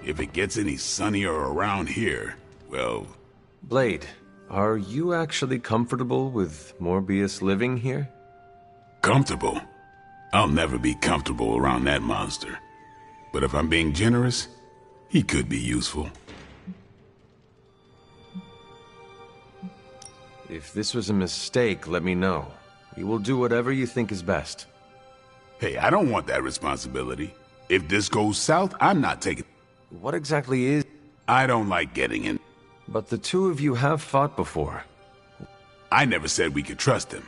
If it gets any sunnier around here, well... Blade, are you actually comfortable with Morbius living here? Comfortable? I'll never be comfortable around that monster. But if I'm being generous, he could be useful. If this was a mistake, let me know. We will do whatever you think is best. Hey, I don't want that responsibility. If this goes south, I'm not taking... What exactly is... I don't like getting in. But the two of you have fought before. I never said we could trust him.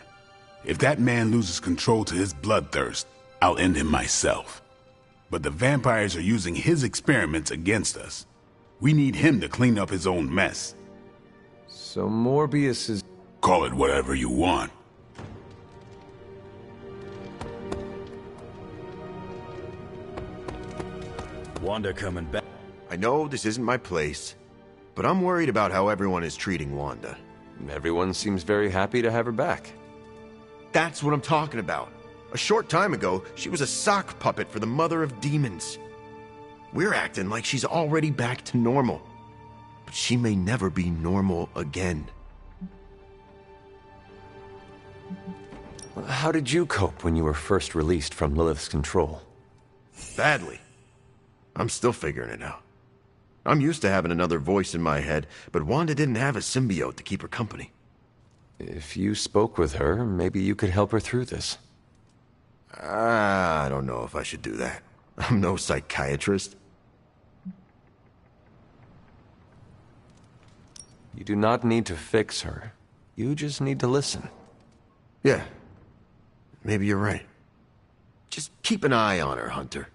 If that man loses control to his bloodthirst, I'll end him myself. But the vampires are using his experiments against us. We need him to clean up his own mess. So Morbius is... Call it whatever you want. Wanda coming back. I know this isn't my place, but I'm worried about how everyone is treating Wanda. Everyone seems very happy to have her back. That's what I'm talking about. A short time ago, she was a sock puppet for the Mother of Demons. We're acting like she's already back to normal. But she may never be normal again. How did you cope when you were first released from Lilith's control? Badly. I'm still figuring it out. I'm used to having another voice in my head, but Wanda didn't have a symbiote to keep her company. If you spoke with her, maybe you could help her through this. I don't know if I should do that. I'm no psychiatrist. You do not need to fix her. You just need to listen. Yeah. Maybe you're right. Just keep an eye on her, Hunter.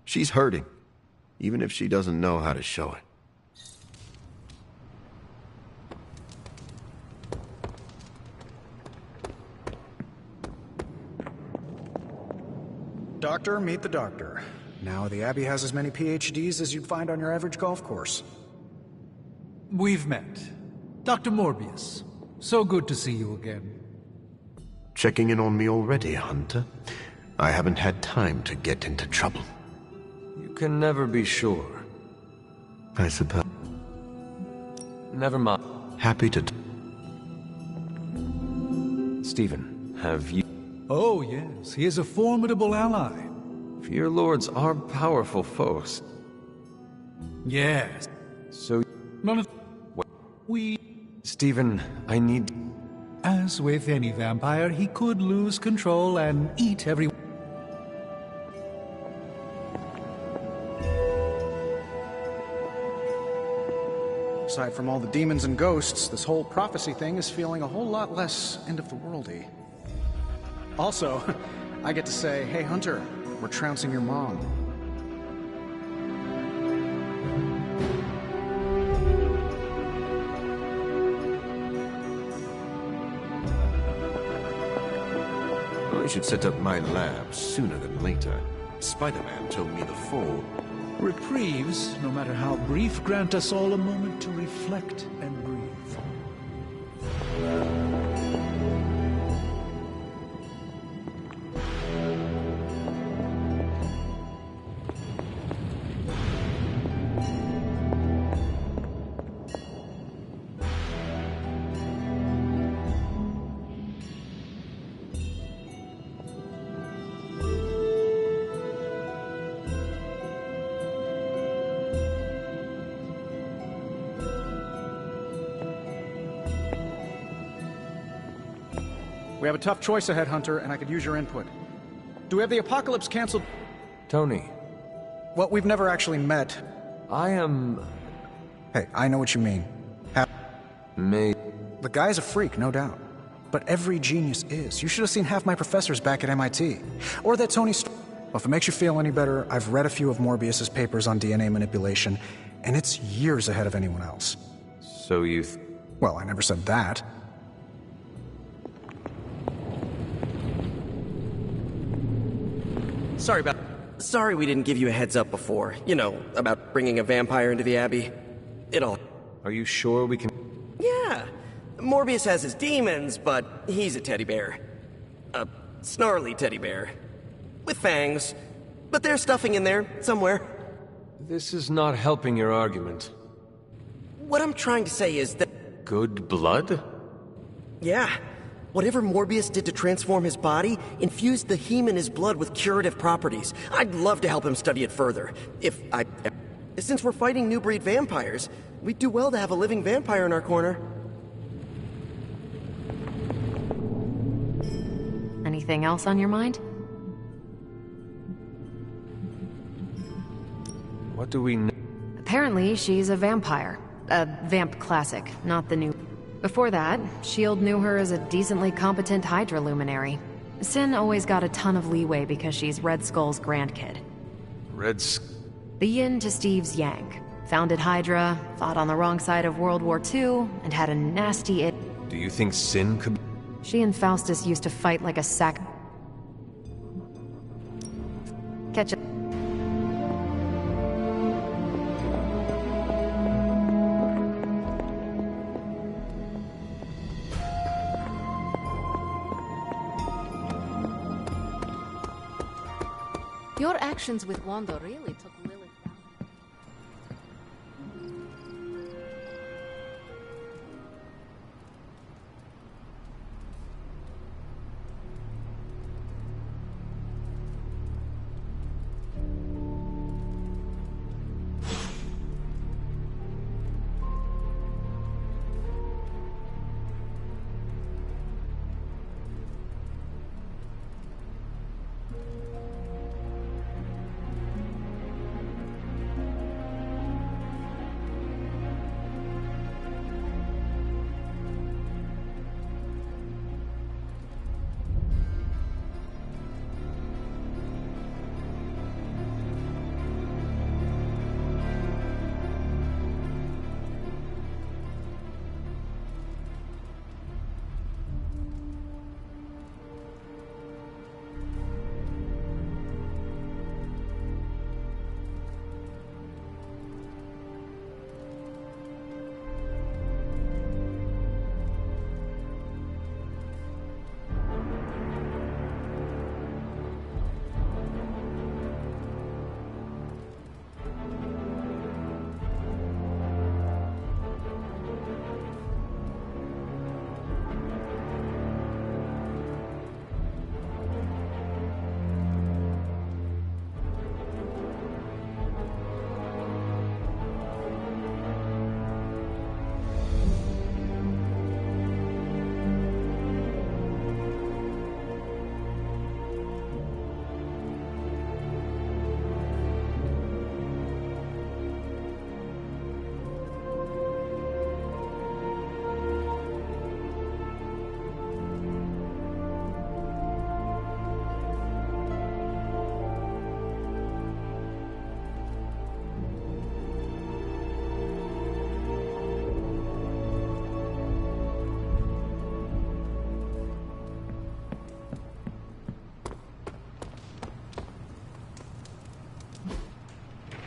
She's hurting, even if she doesn't know how to show it. Doctor, meet the doctor. Now the Abbey has as many PhDs as you'd find on your average golf course. We've met. Dr. Morbius. So good to see you again. Checking in on me already, Hunter? I haven't had time to get into trouble. You can never be sure. I suppose. Never mind. Happy to. Stephen, have you... Oh, yes, he is a formidable ally. Fear Lords are powerful foes. Yes. So... None of... We... Stephen, I need... As with any vampire, he could lose control and eat everyone. Aside from all the demons and ghosts, this whole prophecy thing is feeling a whole lot less end-of-the-worldy. Also, I get to say, hey Hunter, we're trouncing your mom. I should set up my lab sooner than later. Spider-Man told me the fall. Reprieves, no matter how brief, grant us all a moment to reflect and breathe. We have a tough choice ahead, Hunter, and I could use your input. Do we have the apocalypse canceled? Tony, Well, we've never actually met. I am... Hey, I know what you mean. May... The guy's a freak, no doubt. But every genius is. You should have seen half my professors back at MIT. Or that Tony... Well, if it makes you feel any better, I've read a few of Morbius's papers on DNA manipulation, and it's years ahead of anyone else. So you... Well, I never said that. Sorry we didn't give you a heads up before. You know, about bringing a vampire into the Abbey. Are you sure we can... Yeah. Morbius has his demons, but he's a teddy bear. A snarly teddy bear. With fangs. But there's stuffing in there, somewhere. This is not helping your argument. What I'm trying to say is that... Good blood? Yeah. Whatever Morbius did to transform his body infused the heme in his blood with curative properties. I'd love to help him study it further. Since we're fighting new breed vampires, we'd do well to have a living vampire in our corner. Anything else on your mind? What do we know? Apparently, she's a vampire. A vamp classic, not the new... Before that, S.H.I.E.L.D. knew her as a decently competent Hydra luminary. Sin always got a ton of leeway because she's Red Skull's grandkid. The yin to Steve's yang. Founded Hydra, fought on the wrong side of World War II, and had a nasty Do you think Sin could... She and Faustus used to fight like a sack... Catch up. Your actions with Wanda really took Lilith down.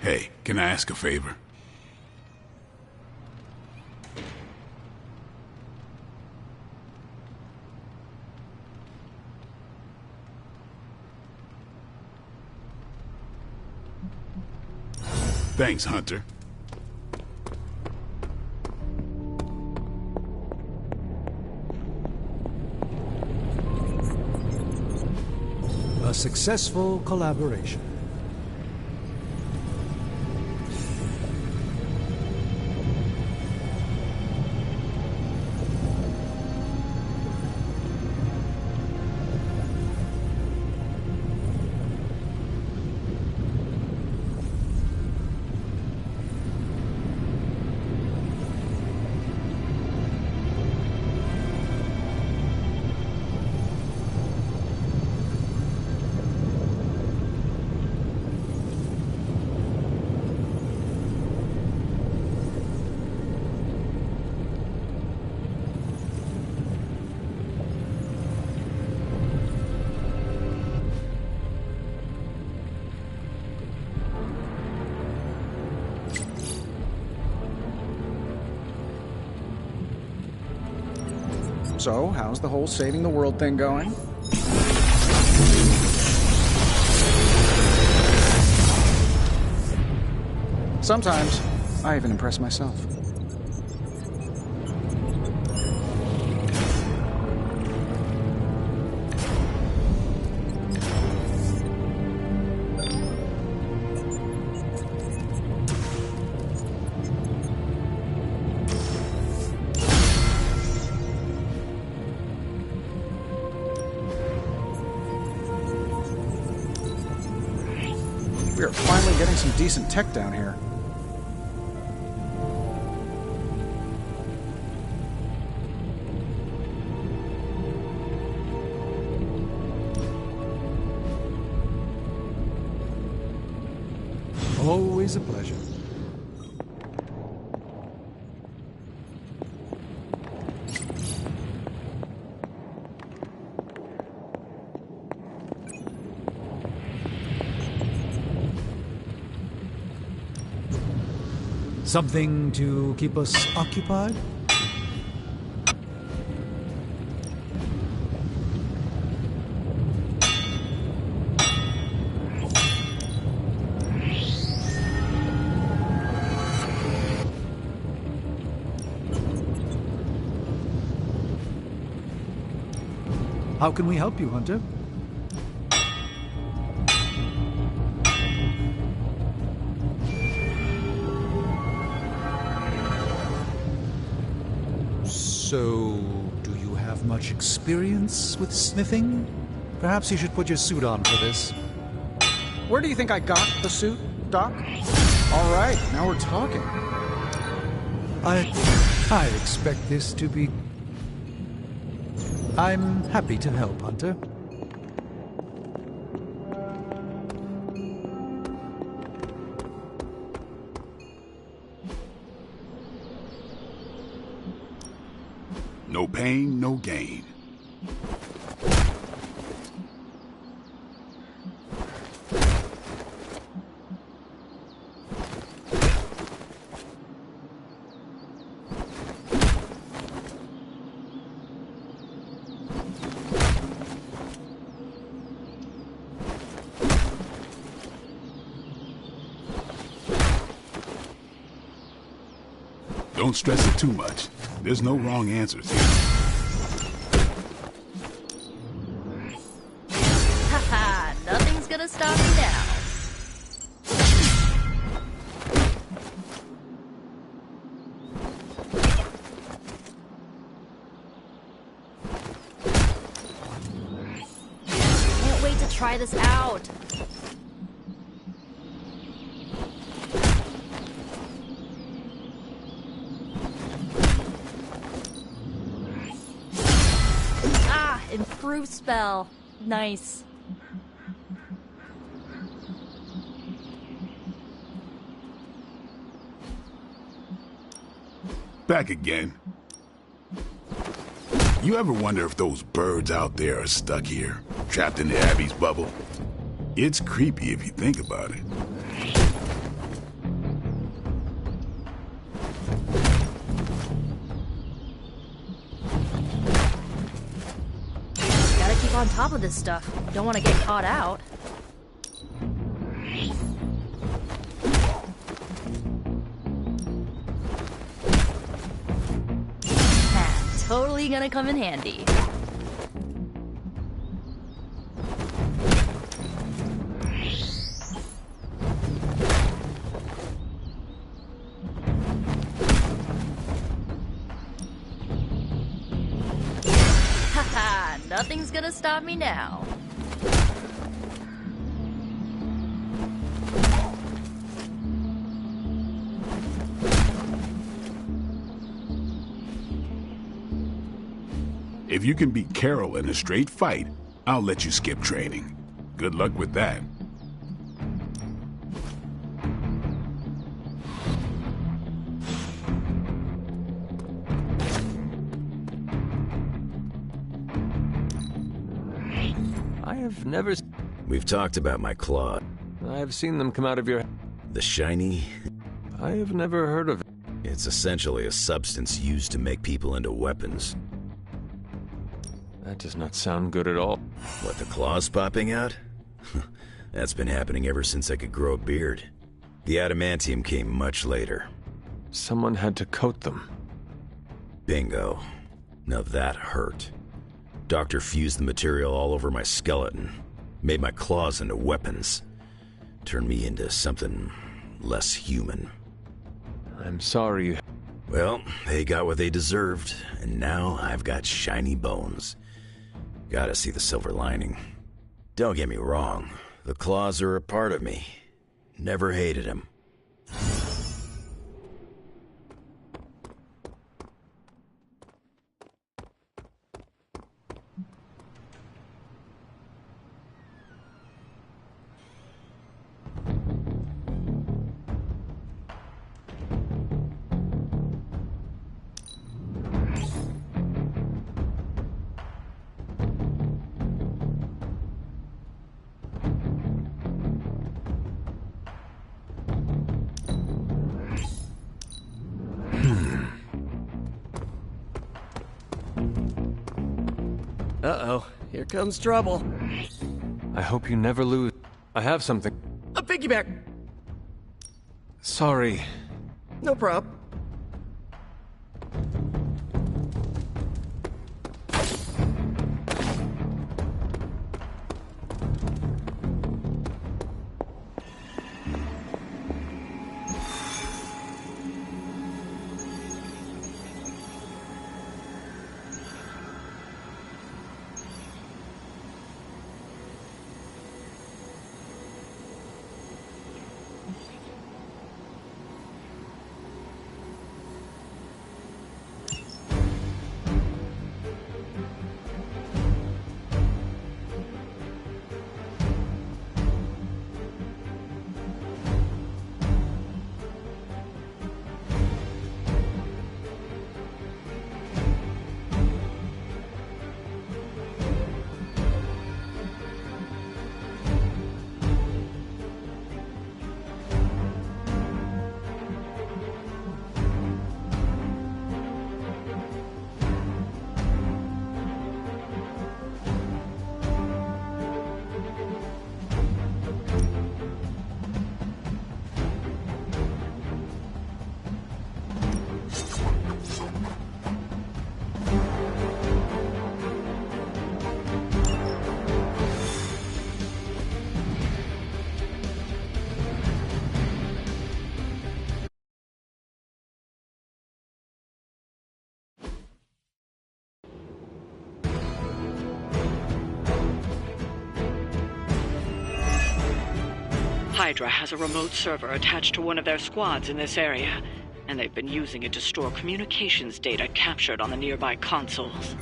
Hey, can I ask a favor? Thanks, Hunter. A successful collaboration. So, how's the whole saving the world thing going? Sometimes, I even impress myself. We are finally getting some decent tech down here. Always a pleasure. Something to keep us occupied? How can we help you, Hunter? So, do you have much experience with smithing? Perhaps you should put your suit on for this. Where do you think I got the suit, Doc? All right, now we're talking. I expect this to be... I'm happy to help, Hunter. No pain, no gain. Don't stress it too much. There's no wrong answers here. Haha, nothing's gonna stop me now. Can't wait to try this out. Improve spell. Nice. Back again. You ever wonder if those birds out there are stuck here, trapped in the Abbey's bubble? It's creepy if you think about it. keep on top of this stuff. Don't want to get caught out. Totally gonna come in handy. Haha, nothing's gonna stop me now. If you can beat Carol in a straight fight, I'll let you skip training. Good luck with that. I have never... We've talked about my claw. I've seen them come out of your... The shiny? I have never heard of it. It's essentially a substance used to make people into weapons. That does not sound good at all. What, the claws popping out? That's been happening ever since I could grow a beard. The adamantium came much later. Someone had to coat them. Bingo. Now that hurt. Doctor fused the material all over my skeleton. Made my claws into weapons. Turned me into something less human. I'm sorry. Well, they got what they deserved, and now I've got shiny bones. Gotta see the silver lining. Don't get me wrong, the claws are a part of me. Never hated them. Uh-oh, here comes trouble. I hope you never lose. I have something. A piggyback! Sorry. No prob. Hydra has a remote server attached to one of their squads in this area, and they've been using it to store communications data captured on the nearby consoles.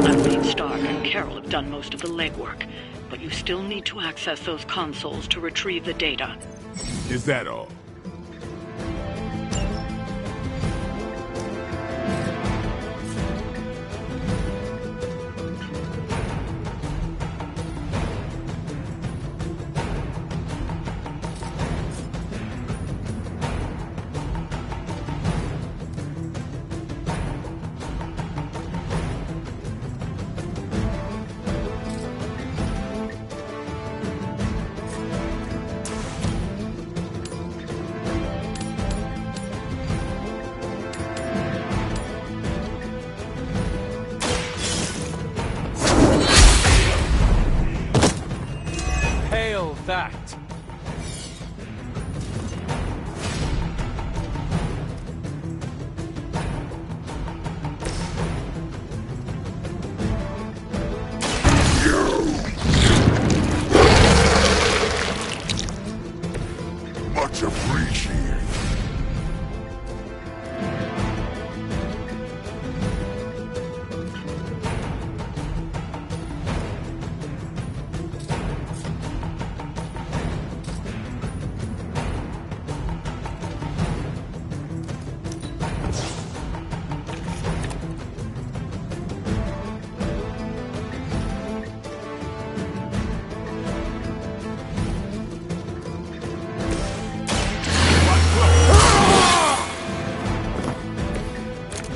Eileen Stark and Carol have done most of the legwork, but you still need to access those consoles to retrieve the data. Is that all?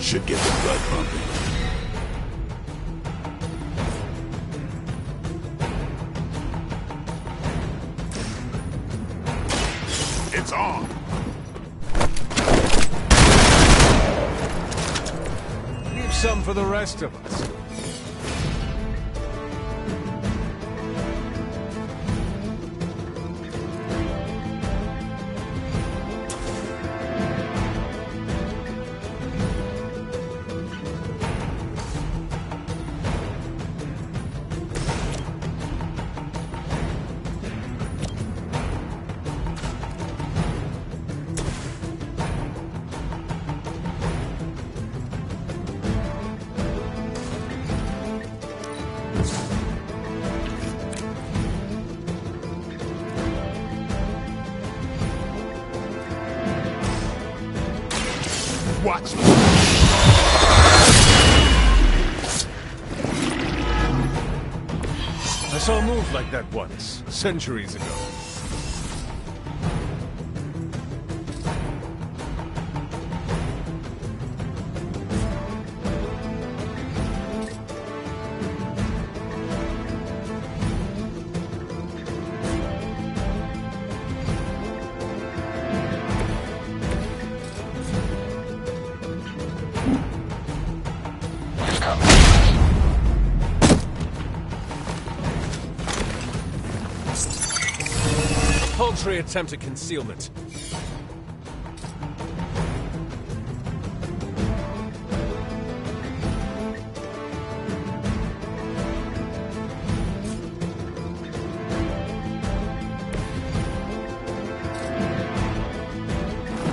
should get the blood pumping. It's on! Leave some for the rest of us. Watch me. I saw a move like that once, centuries ago. Paltry attempt at concealment.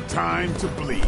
Time to bleed.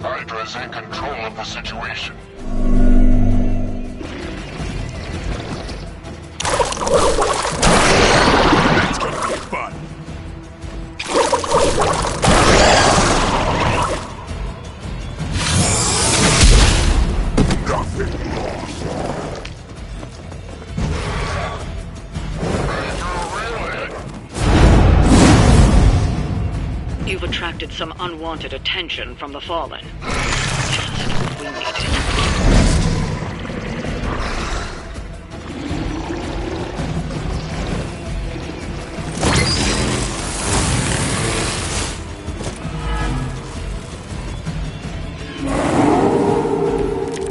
Hydra is in control of the situation. That's gonna be fun. Nothing lost. You've attracted some unwanted attention from the Fallen. Just what we needed.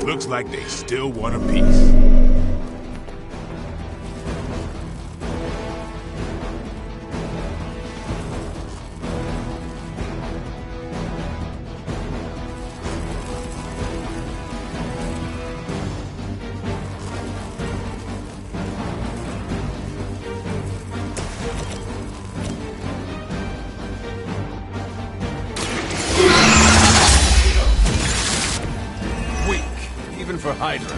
Looks like they still want a piece. Even for Hydra.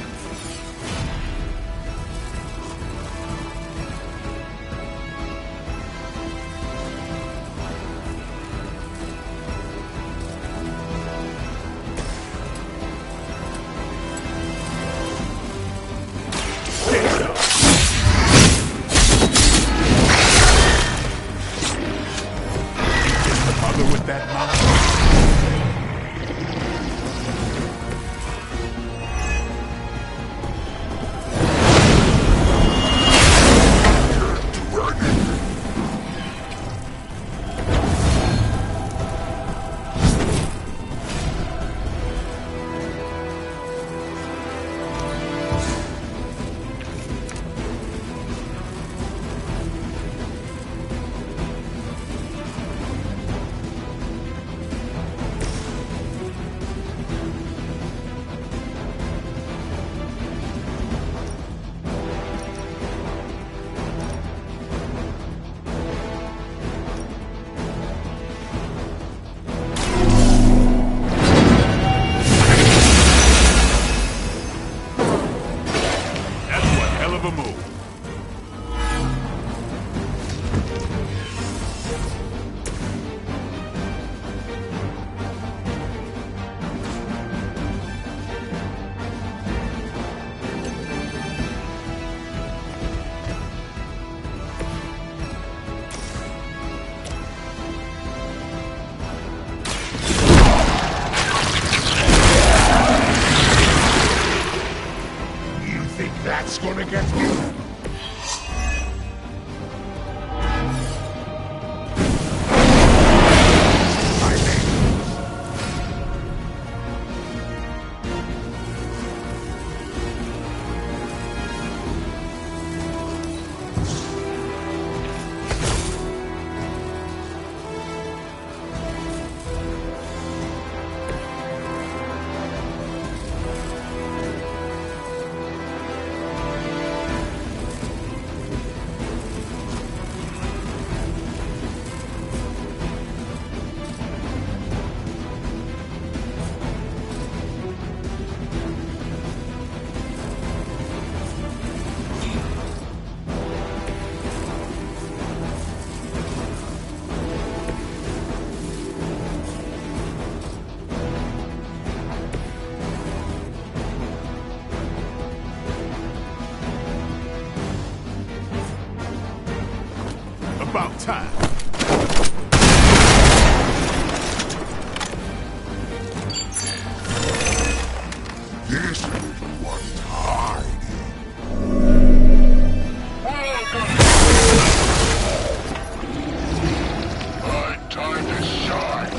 About time. This one tiny. My time to shine.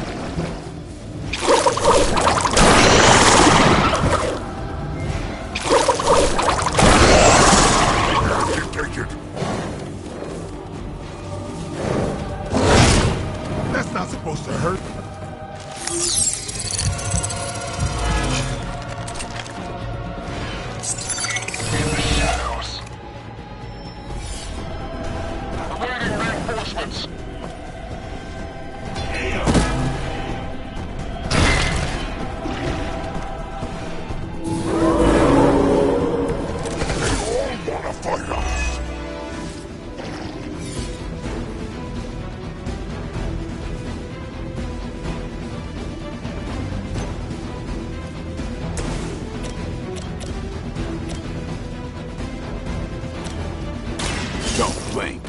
Take it. That's not supposed to hurt. In the shadows. Awaiting reinforcements. They all wanna fight us. Don't blink.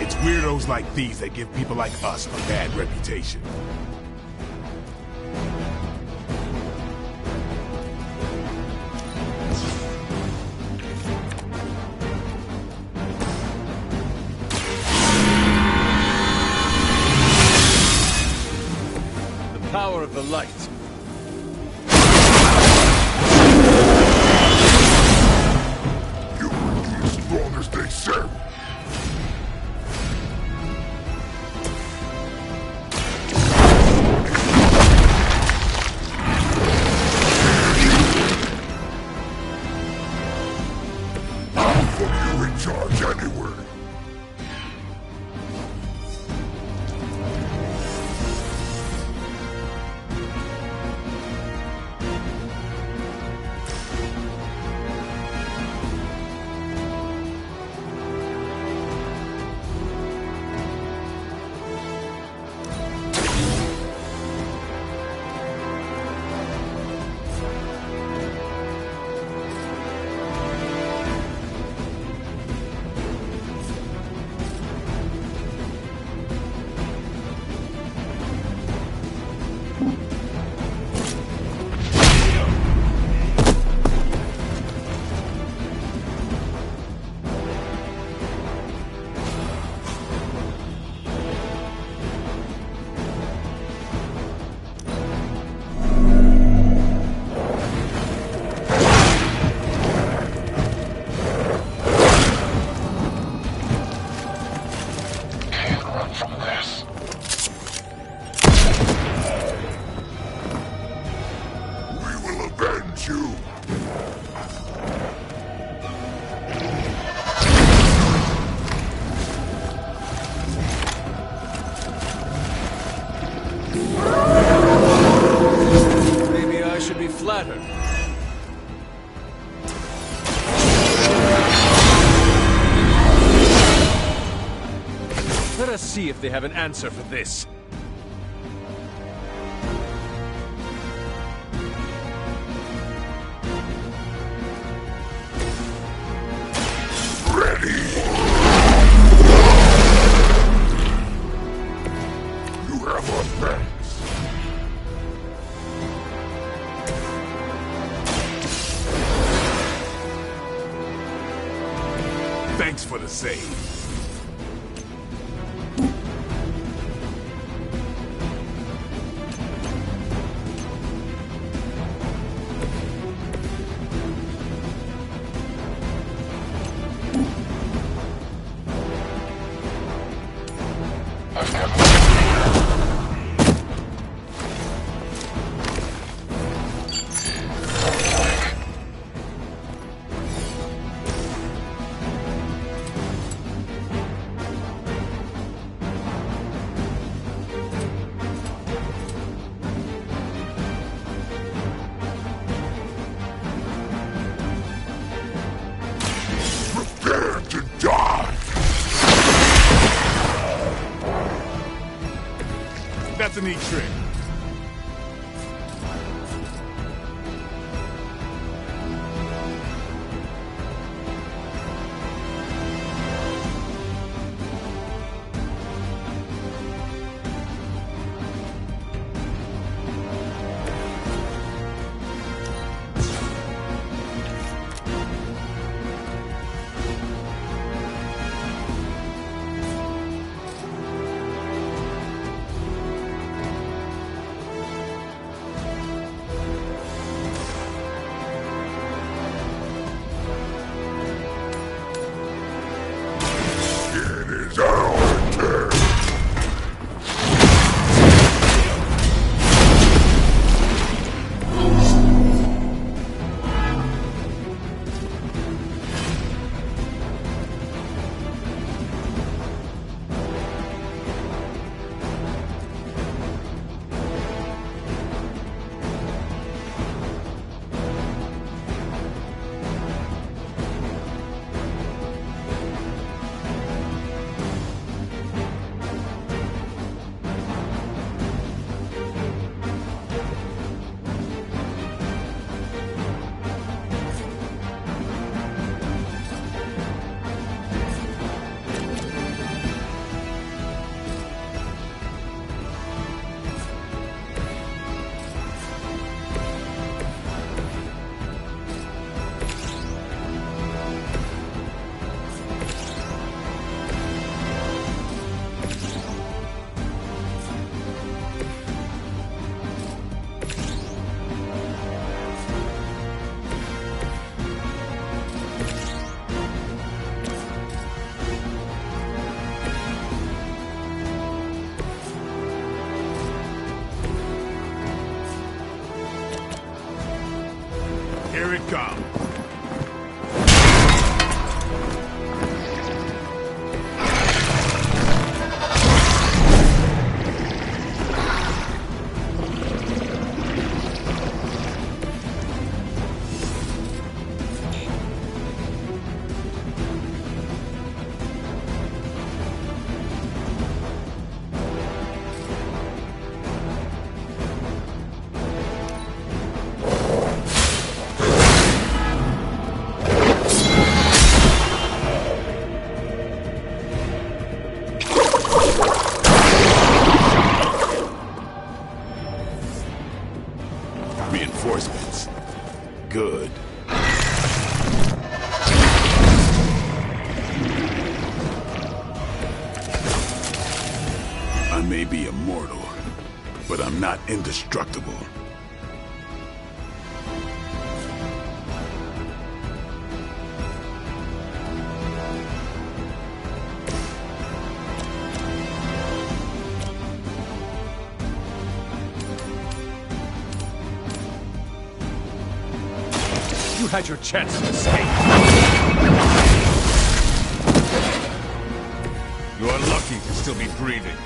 It's weirdos like these that give people like us a bad reputation. The power of the light. You will be as strong as they say. I'll put you in charge anyway. Can't run from this. We will avenge you. Maybe I should be flattered. Let us see if they have an answer for this. Ready. You have our thanks. Thanks for the save. I've got one. Prepare to die. That's a neat trick. I'm not indestructible. You had your chance to escape. You are lucky to still be breathing.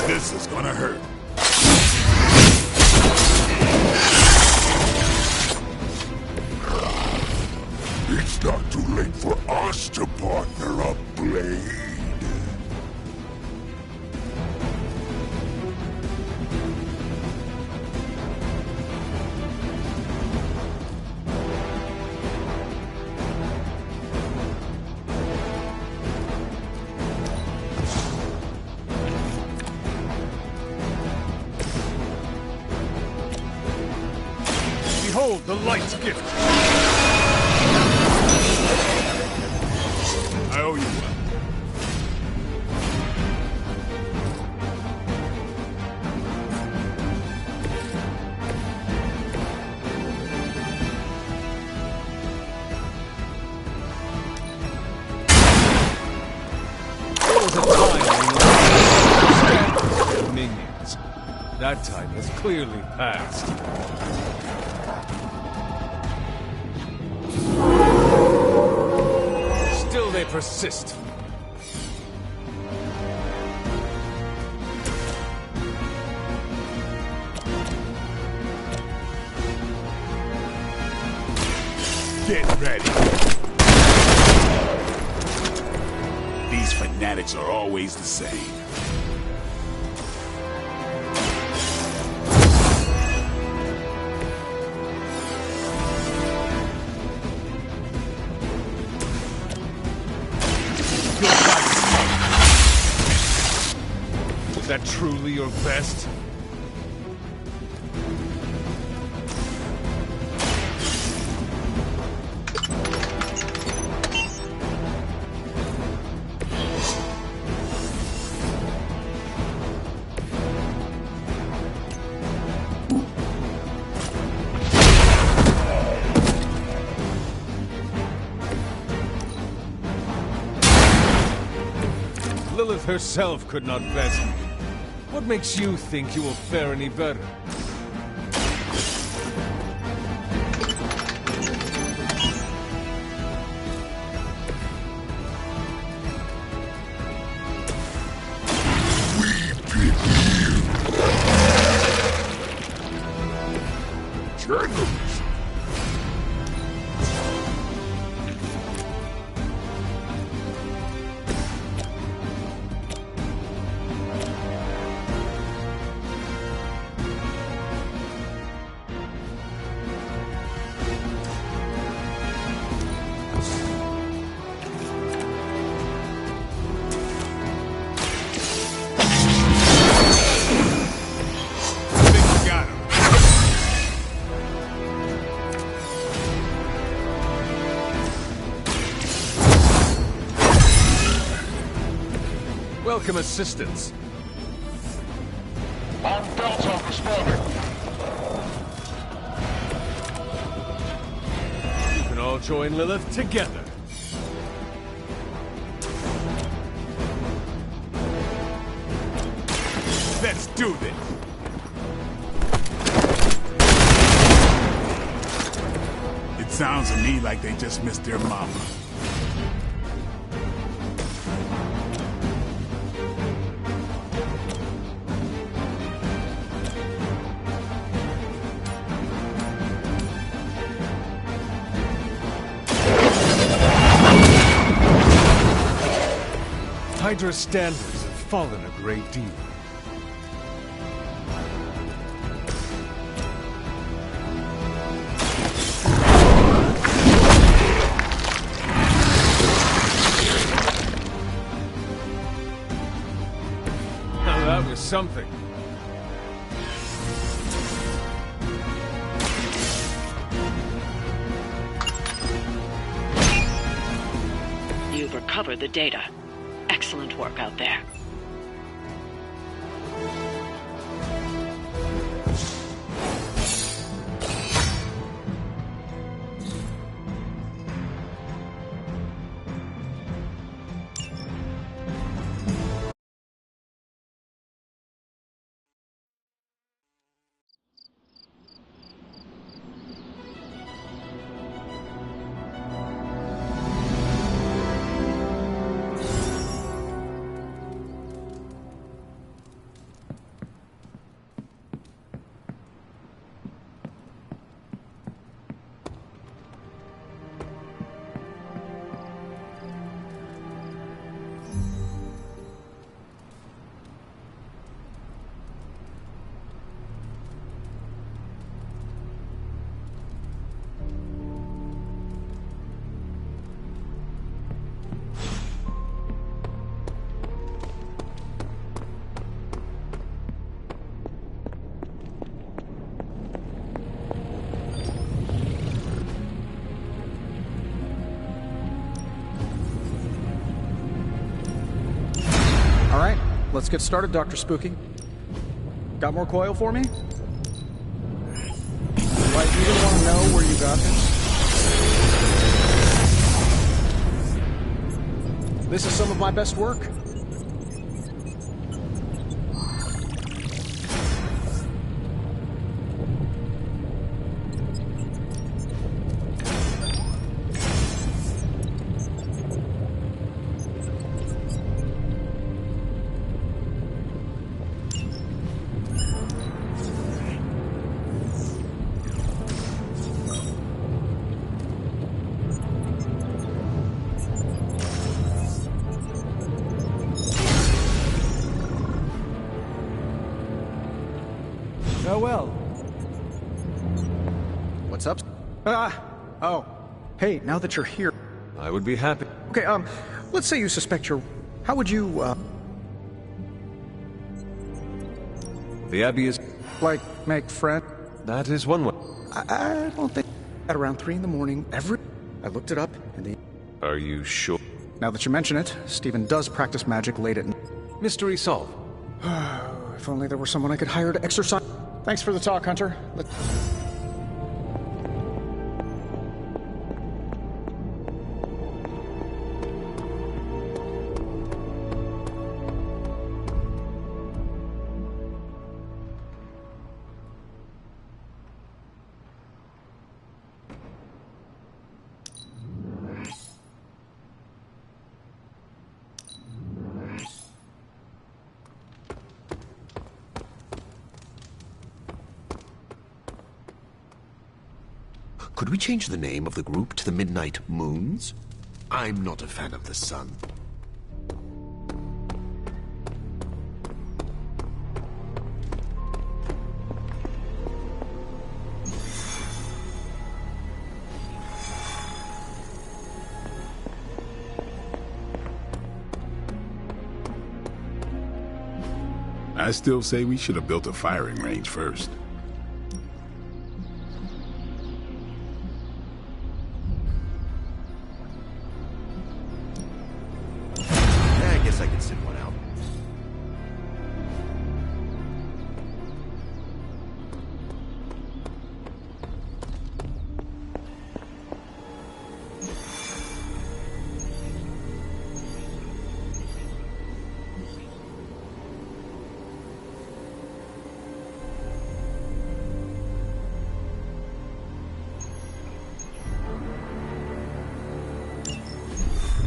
This is gonna hurt. It's not too late for us to partner up, Blade. Behold the light's gift! I owe you one. There was a time when you were minions. That time has clearly passed. Still they persist. Get ready. These fanatics are always the same. Is that truly your best? Lilith herself could not best me. What makes you think you will fare any better? Generous. Welcome assistance. On Delta responding. You can all join Lilith together. Let's do this. It sounds to me like they just missed their mama. Hydra's standards have fallen a great deal. Now that was something. you've recovered the data. Excellent work out there. Let's get started, Dr. Spooky. Got more coil for me? Do I even want to know where you got this? This is some of my best work. Farewell. What's up? Oh. Hey, now that you're here... I would be happy. Okay, let's say you suspect you're... How would you, The Abbey is... Like, make friends? That is one way. I don't think... At around 3 in the morning, I looked it up, and the... Are you sure? Now that you mention it, Stephen does practice magic late at night. Mystery solved. If only there were someone I could hire to exercise... Thanks for the talk, Hunter. Could we change the name of the group to the Midnight Moons? I'm not a fan of the sun. I still say we should have built a firing range first. I guess I could sit one out.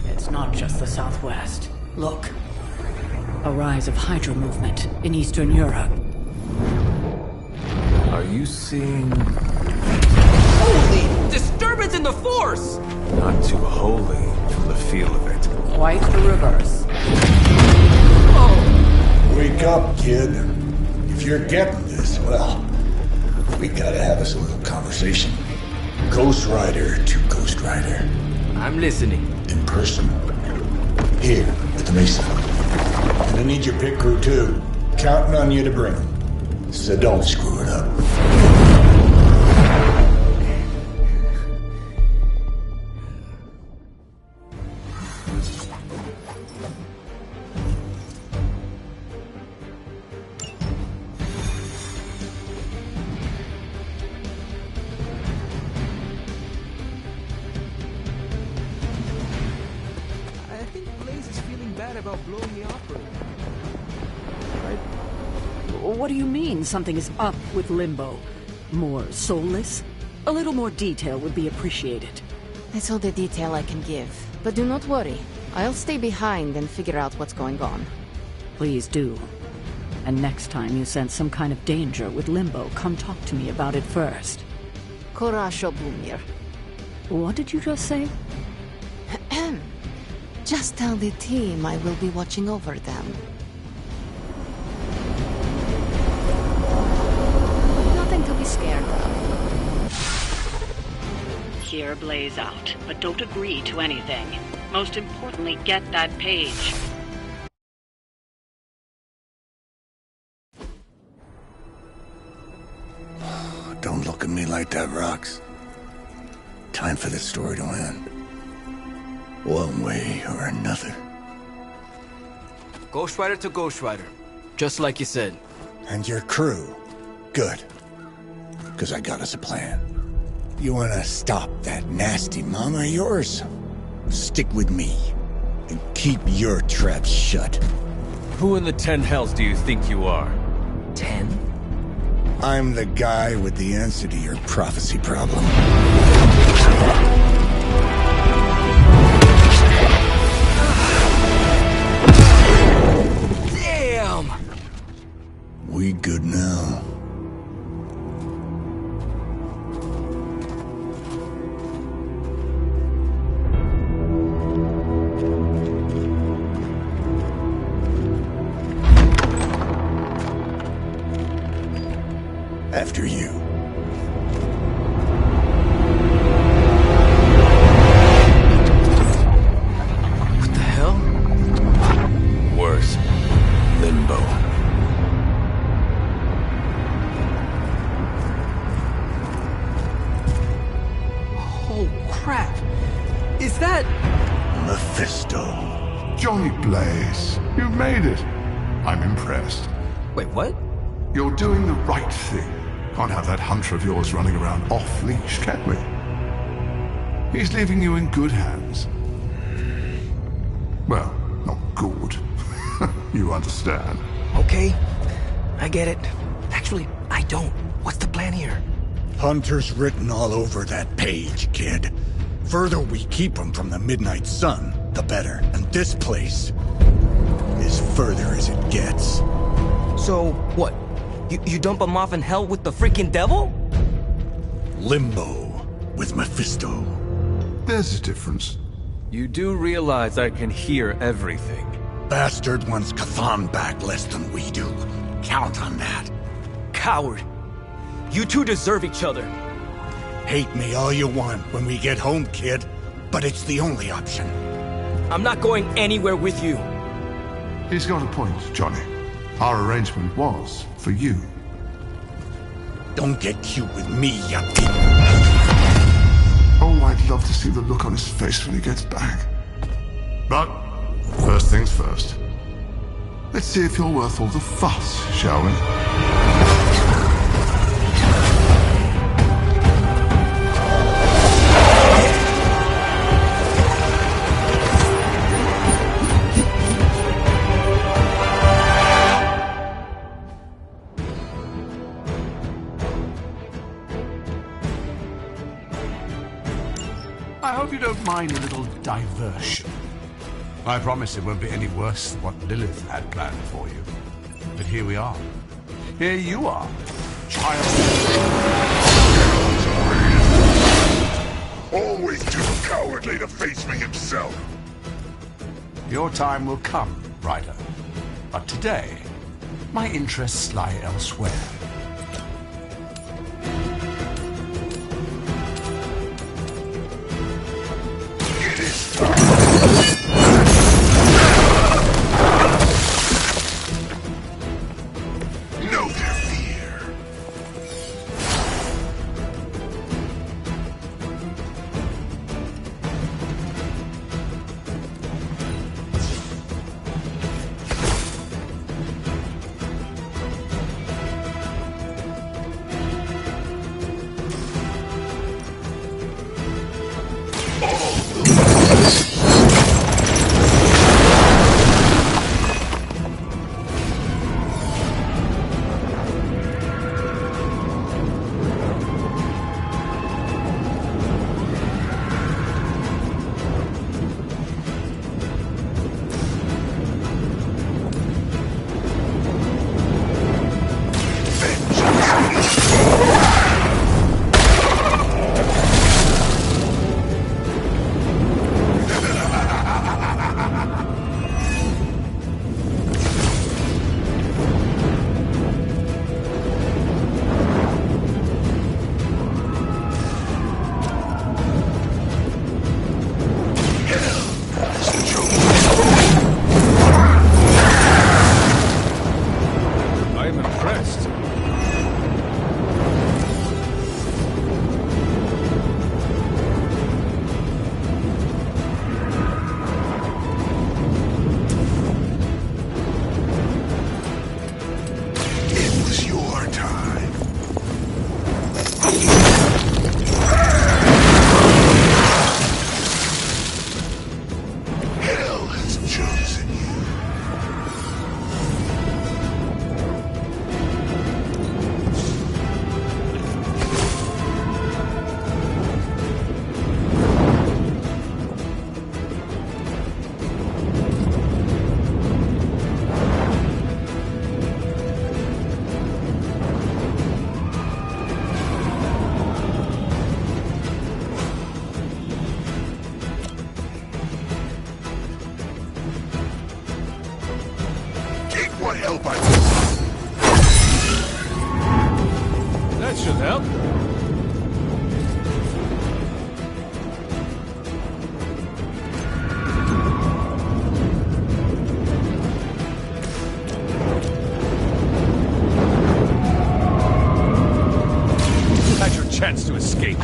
It's not just the Southwest. Look. A rise of Hydra movement in Eastern Europe. Are you seeing... Holy! Disturbance in the Force! Not too holy from the feel of it. Quite the reverse. Oh! Wake up, kid. If you're getting this, well, we gotta have us a little conversation. Ghost Rider to Ghost Rider. I'm listening. In person. Here, at the Mesa. And I need your pit crew, too. Counting on you to bring them. So don't screw it up. about blowing the operator. What do you mean something is up with Limbo? More soulless? A little more detail would be appreciated. That's all the detail I can give. But do not worry. I'll stay behind and figure out what's going on. Please do. And next time you sense some kind of danger with Limbo, come talk to me about it first. Korasho Bumir. What did you just say? Just tell the team I will be watching over them. Nothing to be scared of. Here, blaze out, but don't agree to anything. Most importantly, get that page. Don't look at me like that, Rox. Time for this story to end. One way or another. Ghost Rider to Ghost Rider. Just like you said. And your crew. Good. Because I got us a plan. You wanna stop that nasty mama of yours? Stick with me. And keep your traps shut. Who in the 10 hells do you think you are? 10? I'm the guy with the answer to your prophecy problem. Damn! We good now. After you. What the hell? Worse. Limbo. Oh, crap. Is that... Mephisto. Johnny Blaze, you made it. I'm impressed. Wait, what? You're doing the right thing. Can't have that hunter of yours running around off-leash, can we? He's leaving you in good hands. Well, not good. You understand. Okay, I get it. Actually, I don't. What's the plan here? Hunter's written all over that page, kid. Further we keep him from the midnight sun, the better. And this place is further as it gets. So, what? You dump him off in hell with the freaking devil? Limbo with Mephisto. There's a difference. You do realize I can hear everything. Bastard wants Cathan back less than we do. Count on that. Coward. You two deserve each other. Hate me all you want when we get home, kid. But it's the only option. I'm not going anywhere with you. He's got a point, Johnny. Our arrangement was for you. Don't get cute with me, yuppie. Oh, I'd love to see the look on his face when he gets back. But, first things first. Let's see if you're worth all the fuss, shall we? I hope you don't mind a little diversion. I promise it won't be any worse than what Lilith had planned for you. But here we are. Here you are, child. Always too cowardly to face me himself. Your time will come, Ryder. But today, my interests lie elsewhere. It is time. Know their fear. impressed. It was your time. Hell has chosen you. Take what help I can. That should help. You had your chance to escape.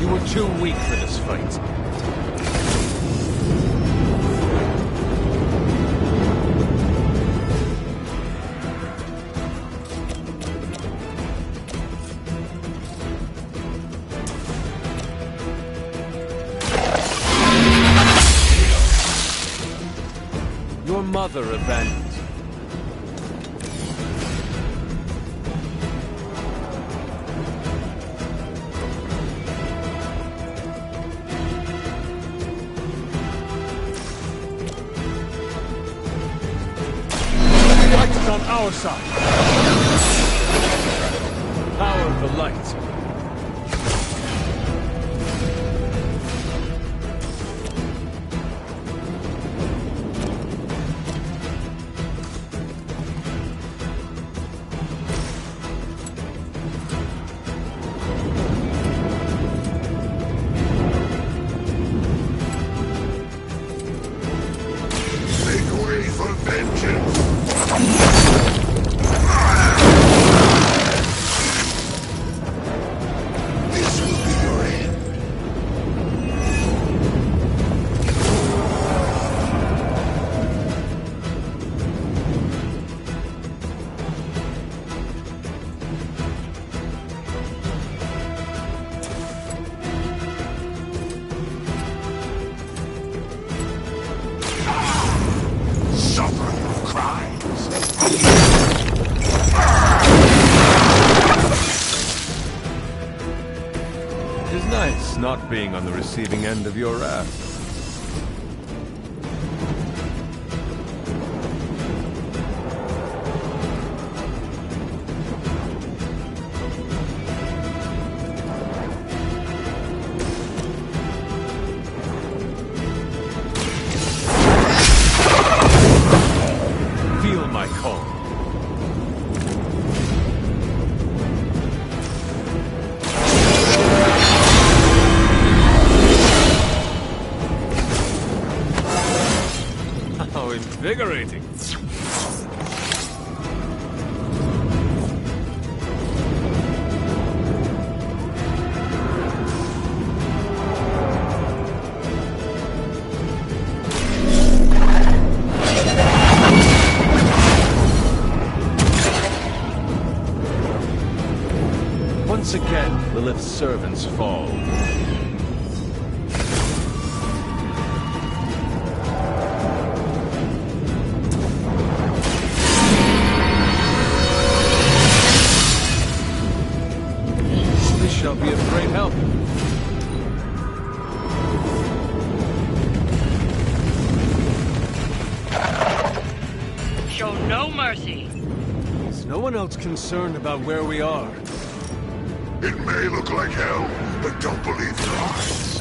You were too weak for this fight. Your mother abandoned you. The light is on our side. Power of the light. Make way for vengeance. This will be your end. Suffer your crimes. It is nice not being on the receiving end of your wrath. Feel my call. How invigorating. Once again, Lilith's servants fall. This shall be of great help. Show no mercy. Is no one else concerned about where we are? It may look like hell, but don't believe your eyes.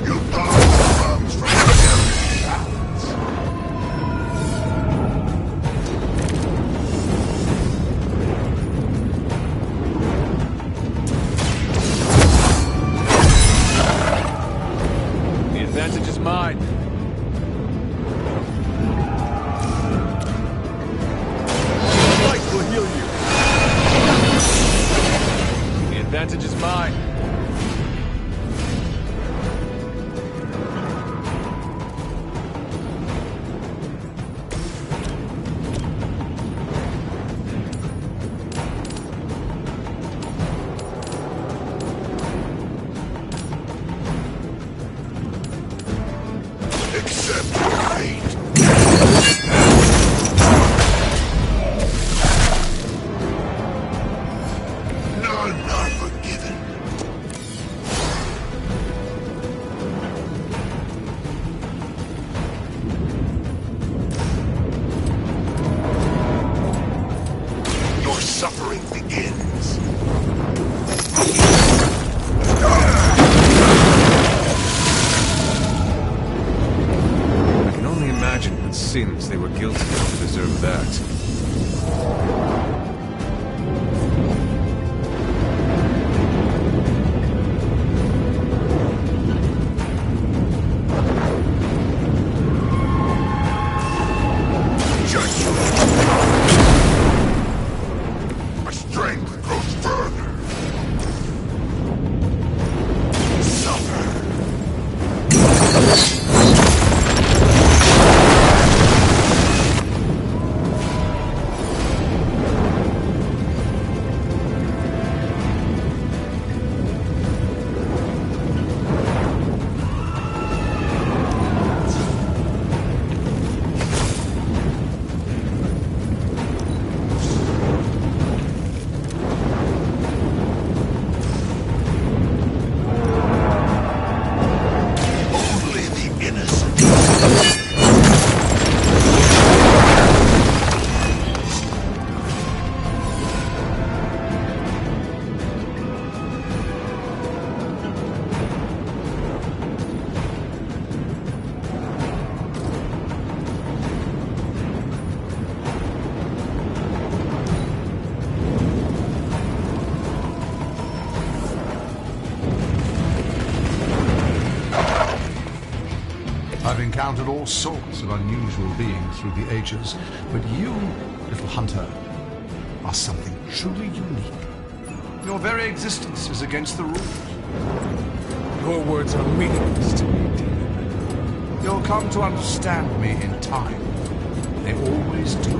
You thought it comes from the devil's shafts. message is mine. Sins they were guilty of to deserve that. My strength grows further. Suffer. I've encountered all sorts of unusual beings through the ages, but you, little hunter, are something truly unique. Your very existence is against the rules. Your words are meaningless to me, demon. You'll come to understand me in time. They always do.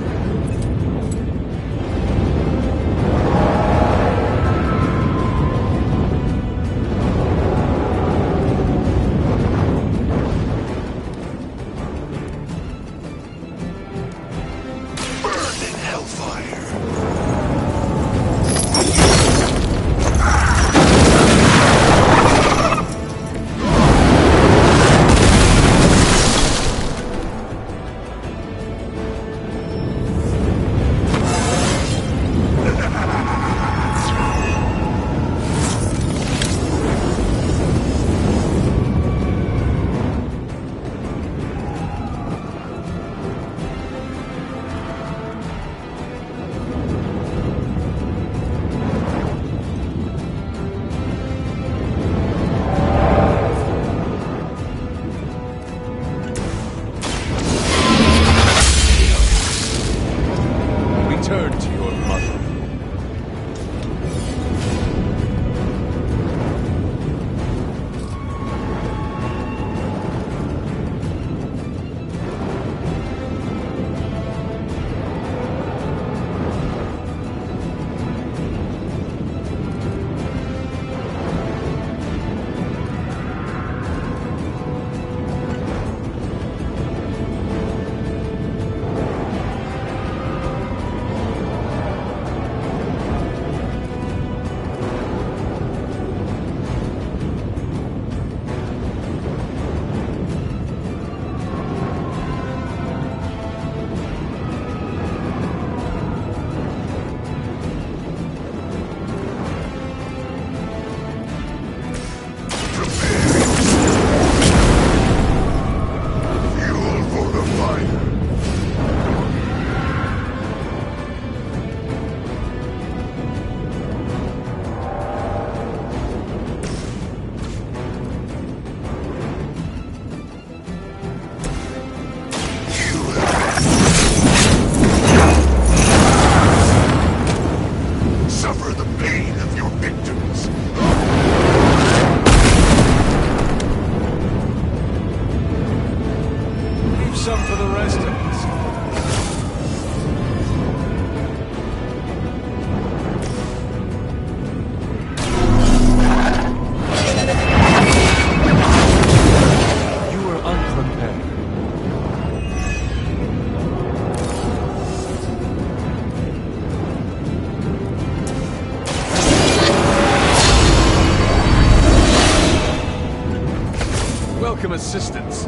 welcome assistance.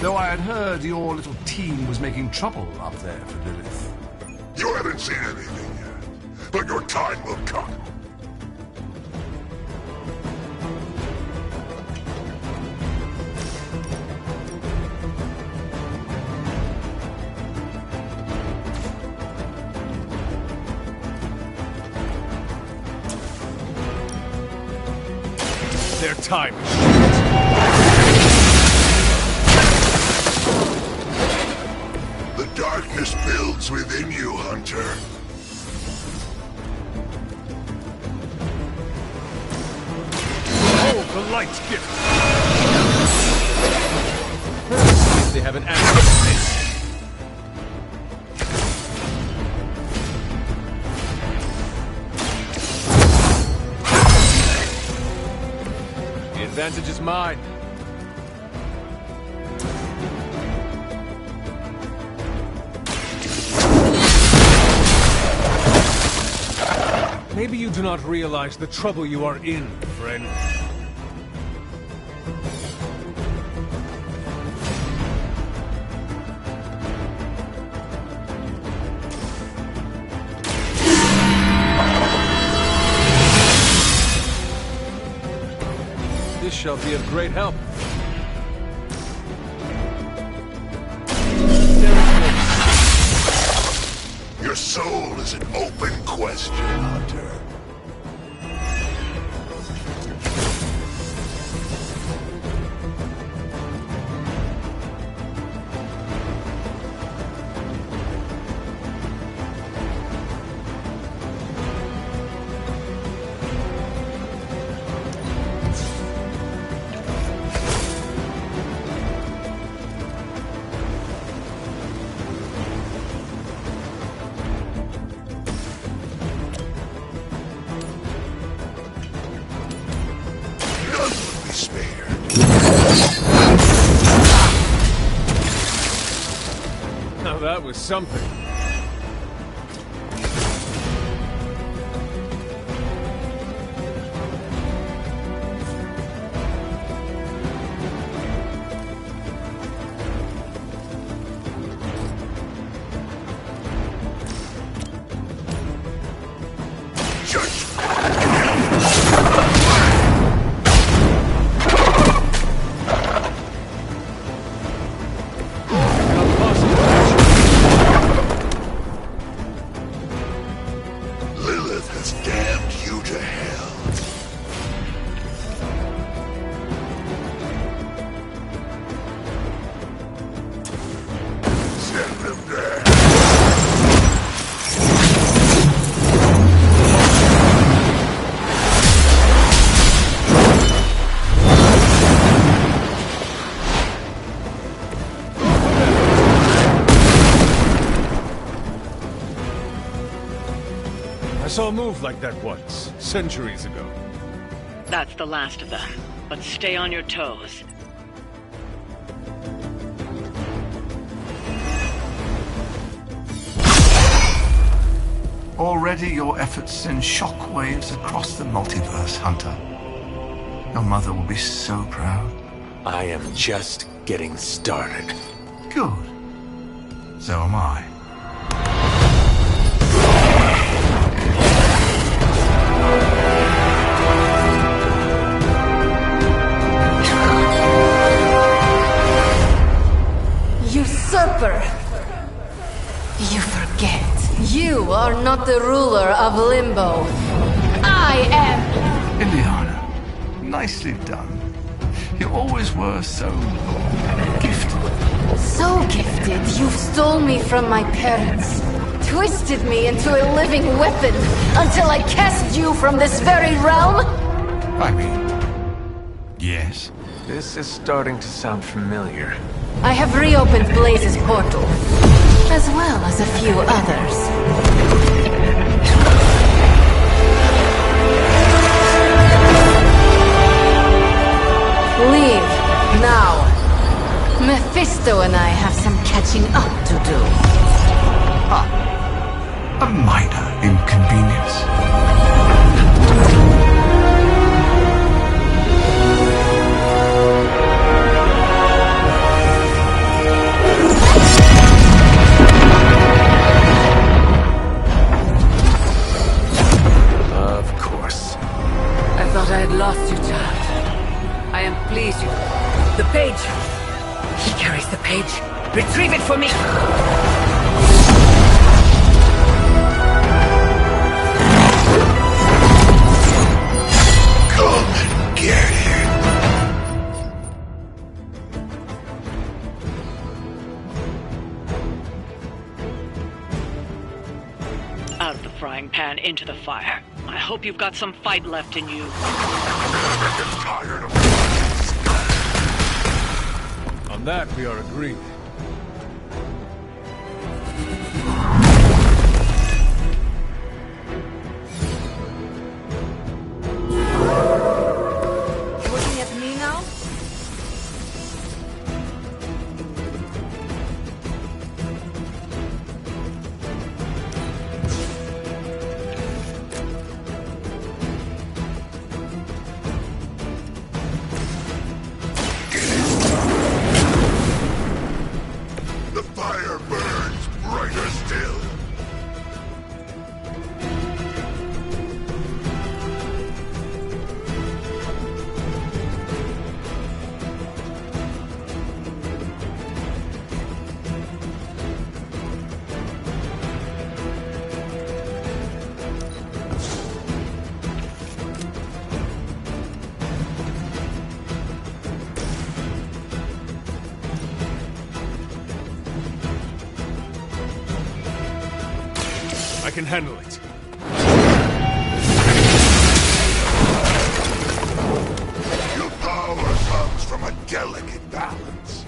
Though I had heard your little team was making trouble up there for Lilith. You haven't seen anything yet, but your time will come. Their time is The darkness builds within you, Hunter. Oh, the light's gift! See if they have an answer to this. The advantage is mine. Maybe you do not realize the trouble you are in, friend. This shall be of great help. Your soul is an open question, Hunter. Now that was something. I saw a move like that once, centuries ago. That's the last of them, but stay on your toes. Already your efforts send shockwaves across the multiverse, Hunter. Your mother will be so proud. I am just getting started. Good. So am I. Usurper! You forget. You are not the ruler of Limbo. I am! Ileana, nicely done. You always were so gifted. So gifted, you stole me from my parents. Twisted me into a living weapon until I cast you from this very realm? I mean, yes. This is starting to sound familiar. I have reopened Blaze's portal, as well as a few others. Mephisto and I have some catching up to do. A minor inconvenience. Of course. I thought I had lost you, child. I am pleased you... The page! He carries the page. Retrieve it for me! Come and get it. Out of the frying pan into the fire. I hope you've got some fight left in you. Tired of On that, we are agreed. Looking at me now? the fire burns brighter still. I can handle it. Your power comes from a delicate balance.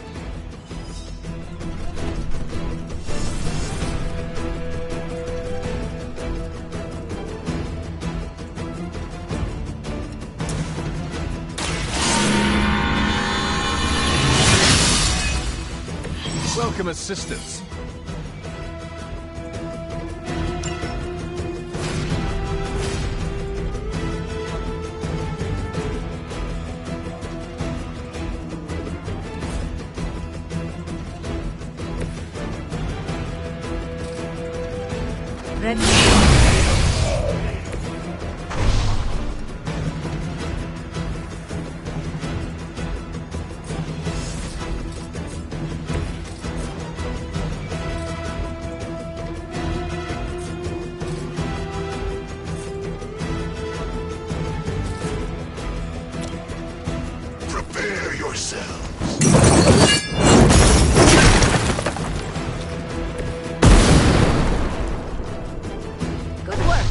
Welcome assistance. Ready? Prepare yourselves. Good work.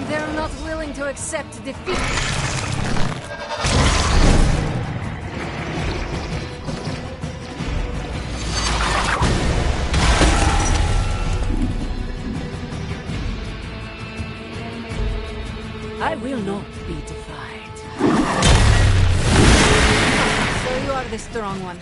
They're not willing to accept defeat. I will not be defied. So you are the strong one.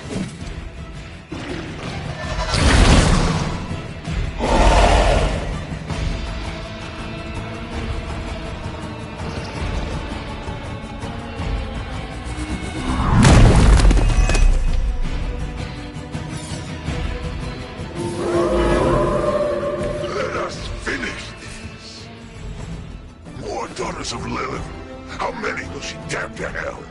Let us finish this. More daughters of Lilith. How many will she damn to hell?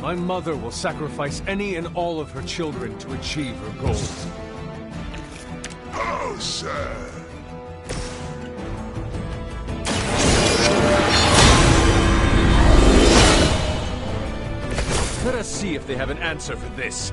My mother will sacrifice any and all of her children to achieve her goals. How sad. us see if they have an answer for this.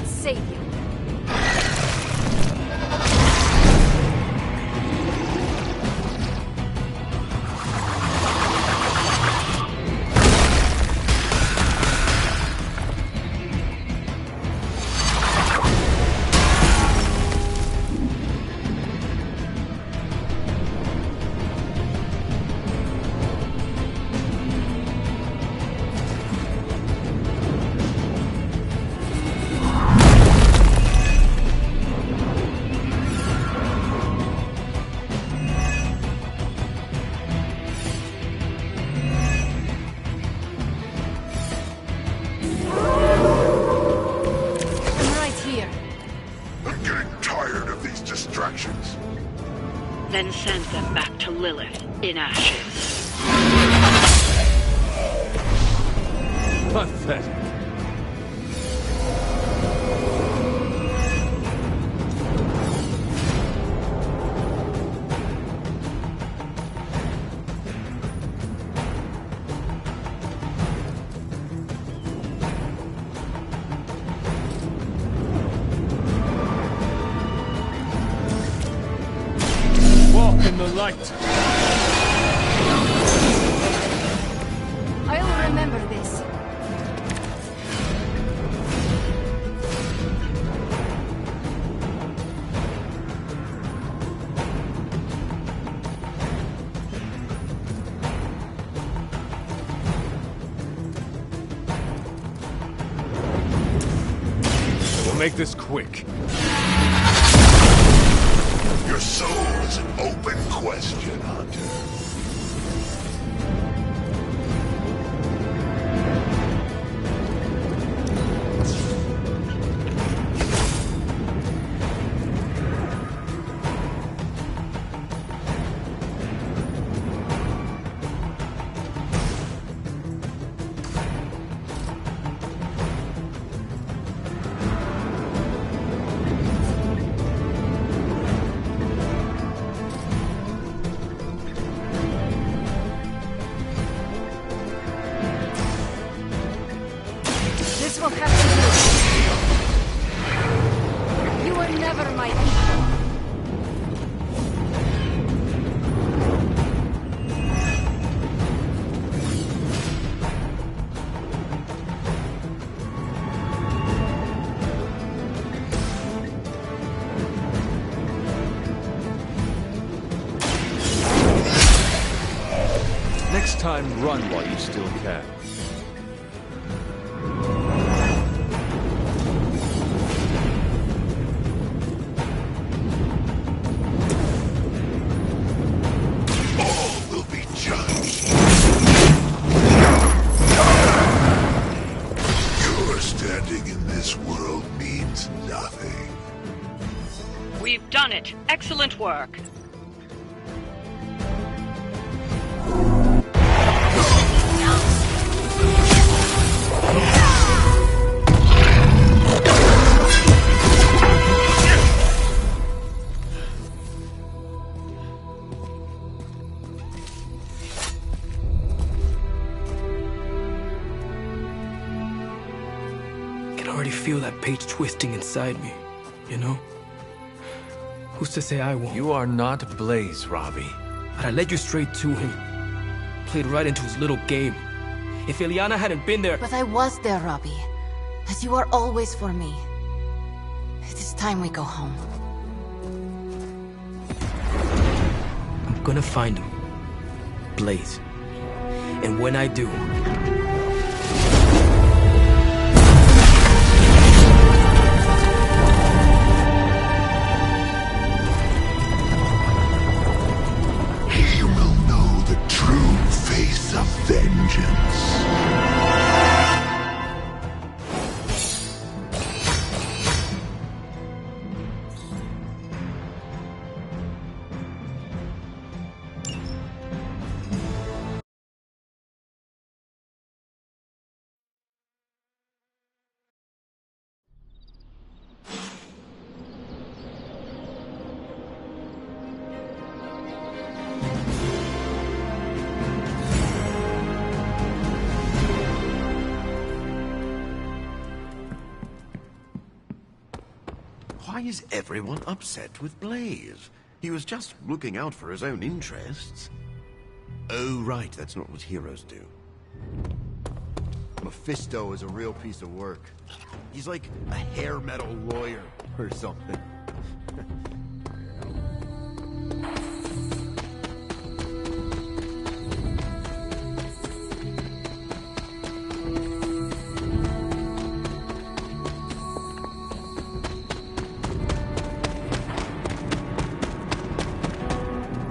Save you. Then send them back to Lilith in ashes. Pathetic. In the light. I'll remember this. We'll make this quick. Your soul is an open question, Hunter. people have to do. You were never my equal. Next time, run while you still can. All will be judged. Your standing in this world means nothing. We've done it. Excellent work. I can already feel that page twisting inside me, you know? Who's to say I won't? You are not Blaze, Robbie. But I led you straight to him. Played right into his little game. If Illyana hadn't been there... But I was there, Robbie. As you are always for me. It is time we go home. I'm gonna find him. Blaze. And when I do... He will know the true face of vengeance. Why is everyone upset with Blaze? He was just looking out for his own interests. Oh, right, that's not what heroes do. Mephisto is a real piece of work. He's like a hair metal lawyer or something.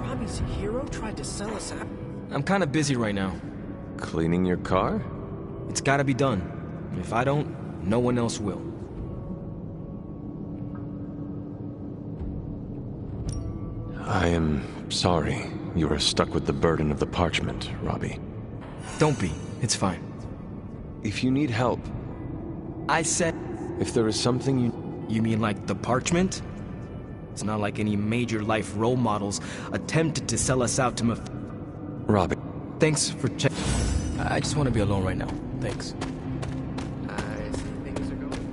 Robbie's hero tried to sell us out. I'm kinda busy right now. Cleaning your car? It's gotta be done. If I don't, no one else will. I am sorry you are stuck with the burden of the parchment, Robbie. Don't be. It's fine. If you need help... I said... If there is something you... You mean like the parchment? It's not like any major life role models attempted to sell us out to Robbie. Thanks for checking. I just want to be alone right now. Thanks. I see things are going.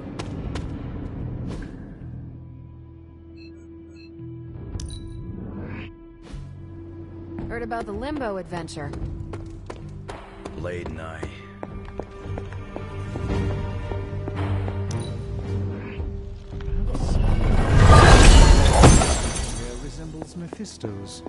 Heard about the Limbo adventure. Blade and I. Hair resembles Mephisto's.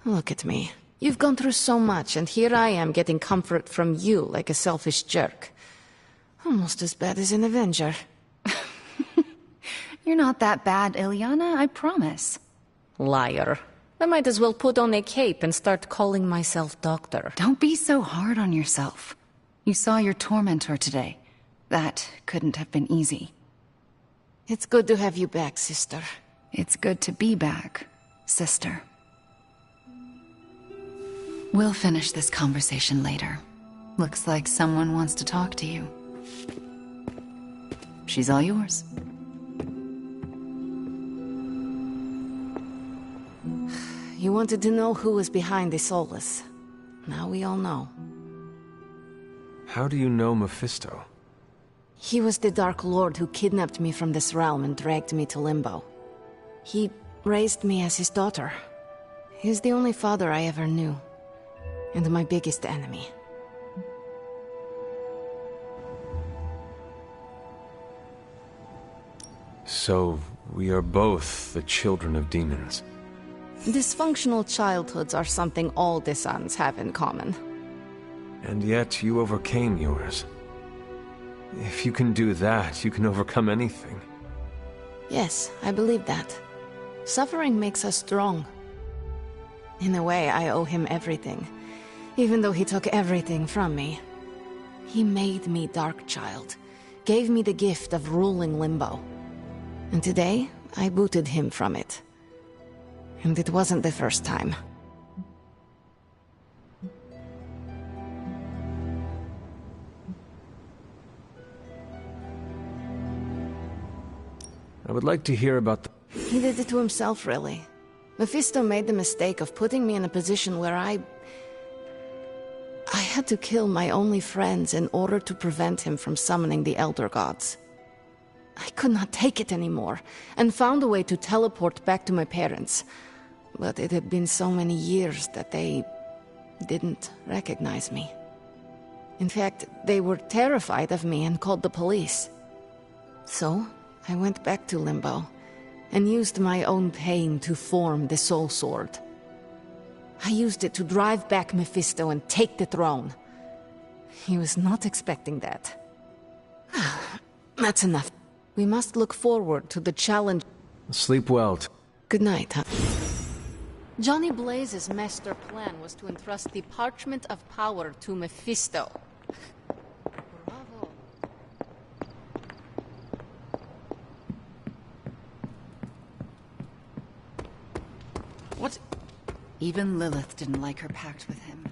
Look at me. You've gone through so much, and here I am getting comfort from you like a selfish jerk. Almost as bad as an Avenger. You're not that bad, Ilyana, I promise. Liar. I might as well put on a cape and start calling myself doctor. Don't be so hard on yourself. You saw your tormentor today. That couldn't have been easy. It's good to have you back, sister. It's good to be back, sister. We'll finish this conversation later. Looks like someone wants to talk to you. She's all yours. You wanted to know who was behind the Solus. Now we all know. How do you know Mephisto? He was the Dark Lord who kidnapped me from this realm and dragged me to Limbo. He raised me as his daughter. He's the only father I ever knew. And my biggest enemy. So, we are both the children of demons. Dysfunctional childhoods are something all the sons have in common. And yet, you overcame yours. If you can do that, you can overcome anything. Yes, I believe that. Suffering makes us strong. In a way, I owe him everything. Even though he took everything from me. He made me Darkchild. Gave me the gift of ruling Limbo. And today, I booted him from it. And it wasn't the first time. I would like to hear about the... He did it to himself, really. Mephisto made the mistake of putting me in a position where I had to kill my only friends in order to prevent him from summoning the Elder Gods. I could not take it anymore, and found a way to teleport back to my parents. But it had been so many years that they didn't recognize me. In fact, they were terrified of me and called the police. So, I went back to Limbo, and used my own pain to form the Soul Sword. I used it to drive back Mephisto and take the throne. He was not expecting that. That's enough. We must look forward to the challenge. Sleep well. Good night, huh? Johnny Blaze's master plan was to entrust the Parchment of Power to Mephisto. Bravo. What? Even Lilith didn't like her pact with him.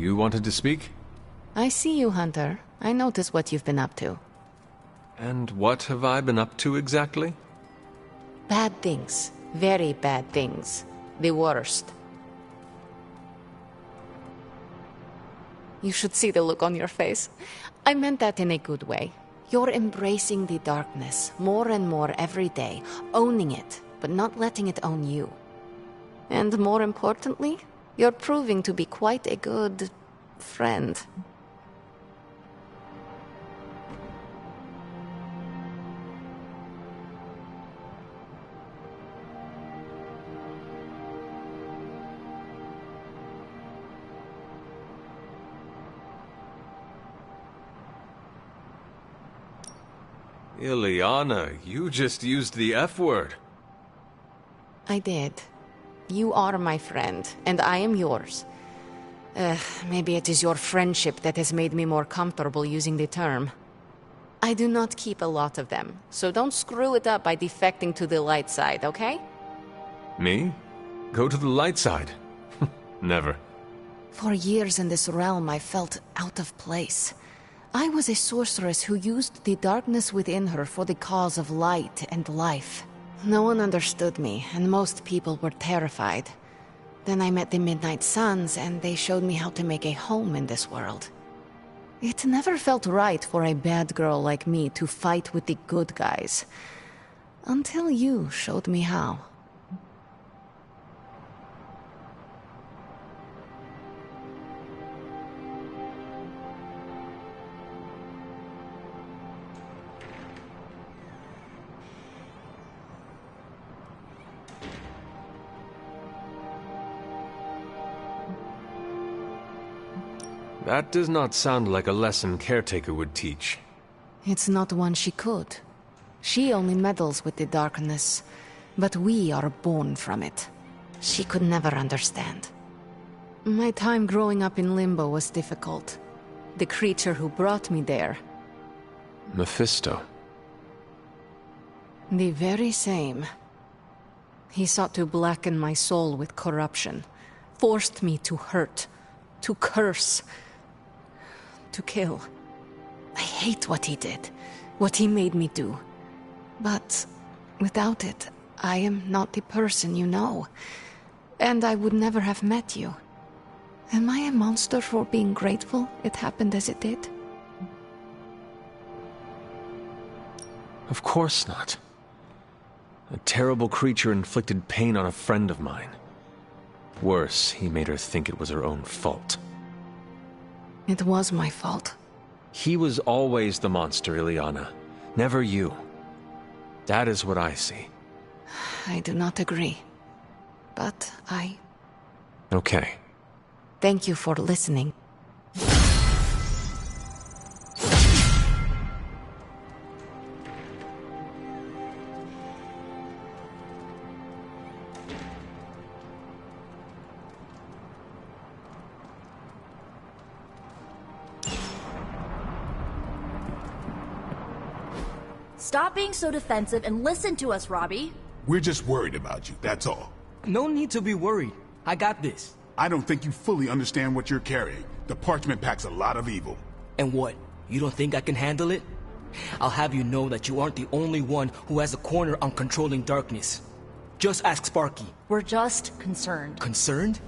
You wanted to speak? I see you, Hunter. I notice what you've been up to. And what have I been up to exactly? Bad things. Very bad things. The worst. You should see the look on your face. I meant that in a good way. You're embracing the darkness more and more every day, owning it, but not letting it own you. And more importantly, you're proving to be quite a good friend. Ileana, you just used the F word. I did. You are my friend, and I am yours. Maybe it is your friendship that has made me more comfortable using the term. I do not keep a lot of them, so don't screw it up by defecting to the light side, okay? Me? Go to the light side? Never. For years in this realm, I felt out of place. I was a sorceress who used the darkness within her for the cause of light and life. No one understood me, and most people were terrified. Then I met the Midnight Suns, and they showed me how to make a home in this world. It never felt right for a bad girl like me to fight with the good guys. Until you showed me how. That does not sound like a lesson Caretaker would teach. It's not one she could. She only meddles with the darkness, but we are born from it. She could never understand. My time growing up in Limbo was difficult. The creature who brought me there. Mephisto. The very same. He sought to blacken my soul with corruption, forced me to hurt, to curse, to kill. I hate what he did, what he made me do. But without it, I am not the person you know. And I would never have met you. Am I a monster for being grateful it happened as it did? Of course not. A terrible creature inflicted pain on a friend of mine. Worse, he made her think it was her own fault. It was my fault. He was always the monster, Ileana. Never you. That is what I see. I do not agree. But I... Okay. Thank you for listening. Stop being so defensive and listen to us, Robbie. We're just worried about you, that's all. No need to be worried. I got this. I don't think you fully understand what you're carrying. The parchment packs a lot of evil. And what? You don't think I can handle it? I'll have you know that you aren't the only one who has a corner on controlling darkness. Just ask Sparky. We're just concerned. Concerned?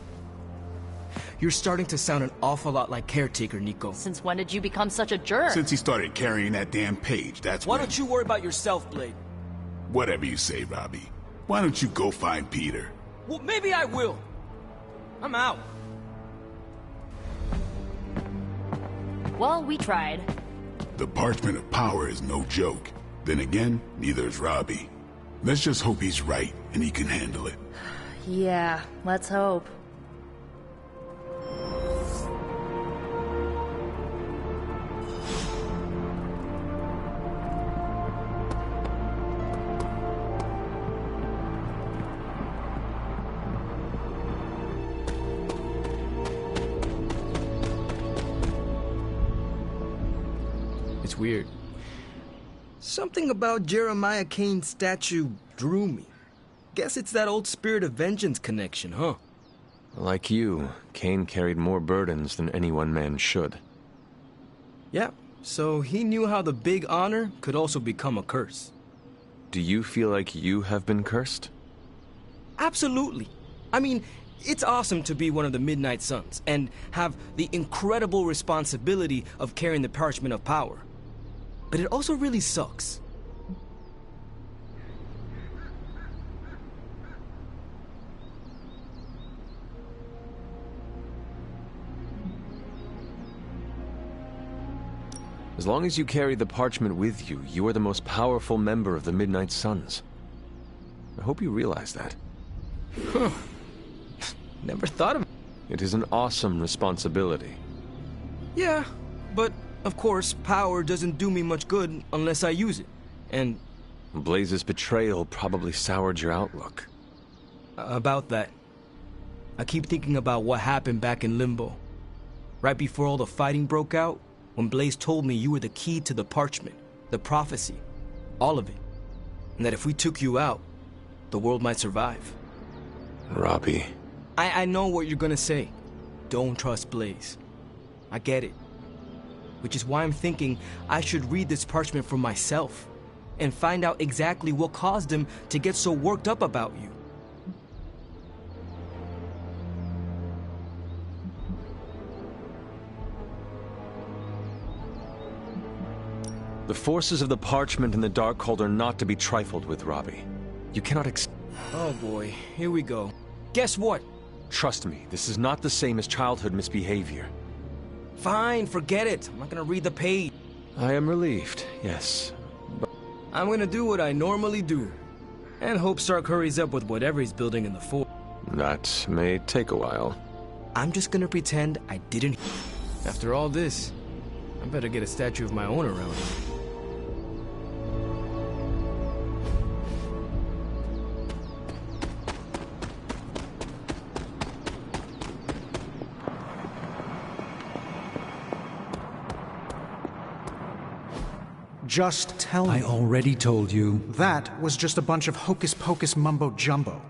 You're starting to sound an awful lot like Caretaker, Nico. Since when did you become such a jerk? Since he started carrying that damn page, that's Why don't you worry about yourself, Blade? Whatever you say, Robbie. Why don't you go find Peter? Well, maybe I will. I'm out. Well, we tried. The Parchment of Power is no joke. Then again, neither is Robbie. Let's just hope he's right and he can handle it. Yeah, let's hope. It's weird. Something about Jeremiah Kane's statue drew me. Guess it's that old Spirit of Vengeance connection, huh? Like you, Cain carried more burdens than any one man should. Yeah, so he knew how the big honor could also become a curse. Do you feel like you have been cursed? Absolutely. I mean, it's awesome to be one of the Midnight Suns and have the incredible responsibility of carrying the Parchment of Power. But it also really sucks. As long as you carry the parchment with you, you are the most powerful member of the Midnight Suns. I hope you realize that. Huh. Never thought of it. It is an awesome responsibility. Yeah, but of course, power doesn't do me much good unless I use it. And Blaze's betrayal probably soured your outlook. About that. I keep thinking about what happened back in Limbo. Right before all the fighting broke out, when Blaze told me you were the key to the parchment, the prophecy, all of it. And that if we took you out, the world might survive. Robbie. I know what you're gonna say. Don't trust Blaze. I get it. Which is why I'm thinking I should read this parchment for myself and find out exactly what caused him to get so worked up about you. The forces of the Parchment and the Darkhold are not to be trifled with, Robbie. You cannot Oh boy, here we go. Guess what? Trust me, this is not the same as childhood misbehavior. Fine, forget it. I'm not gonna read the page. I am relieved, yes. But I'm gonna do what I normally do. And hope Stark hurries up with whatever he's building in the fort. That may take a while. I'm just gonna pretend I didn't. After all this, I better get a statue of my own around here. Just tell me. I already told you. That was just a bunch of hocus-pocus mumbo-jumbo.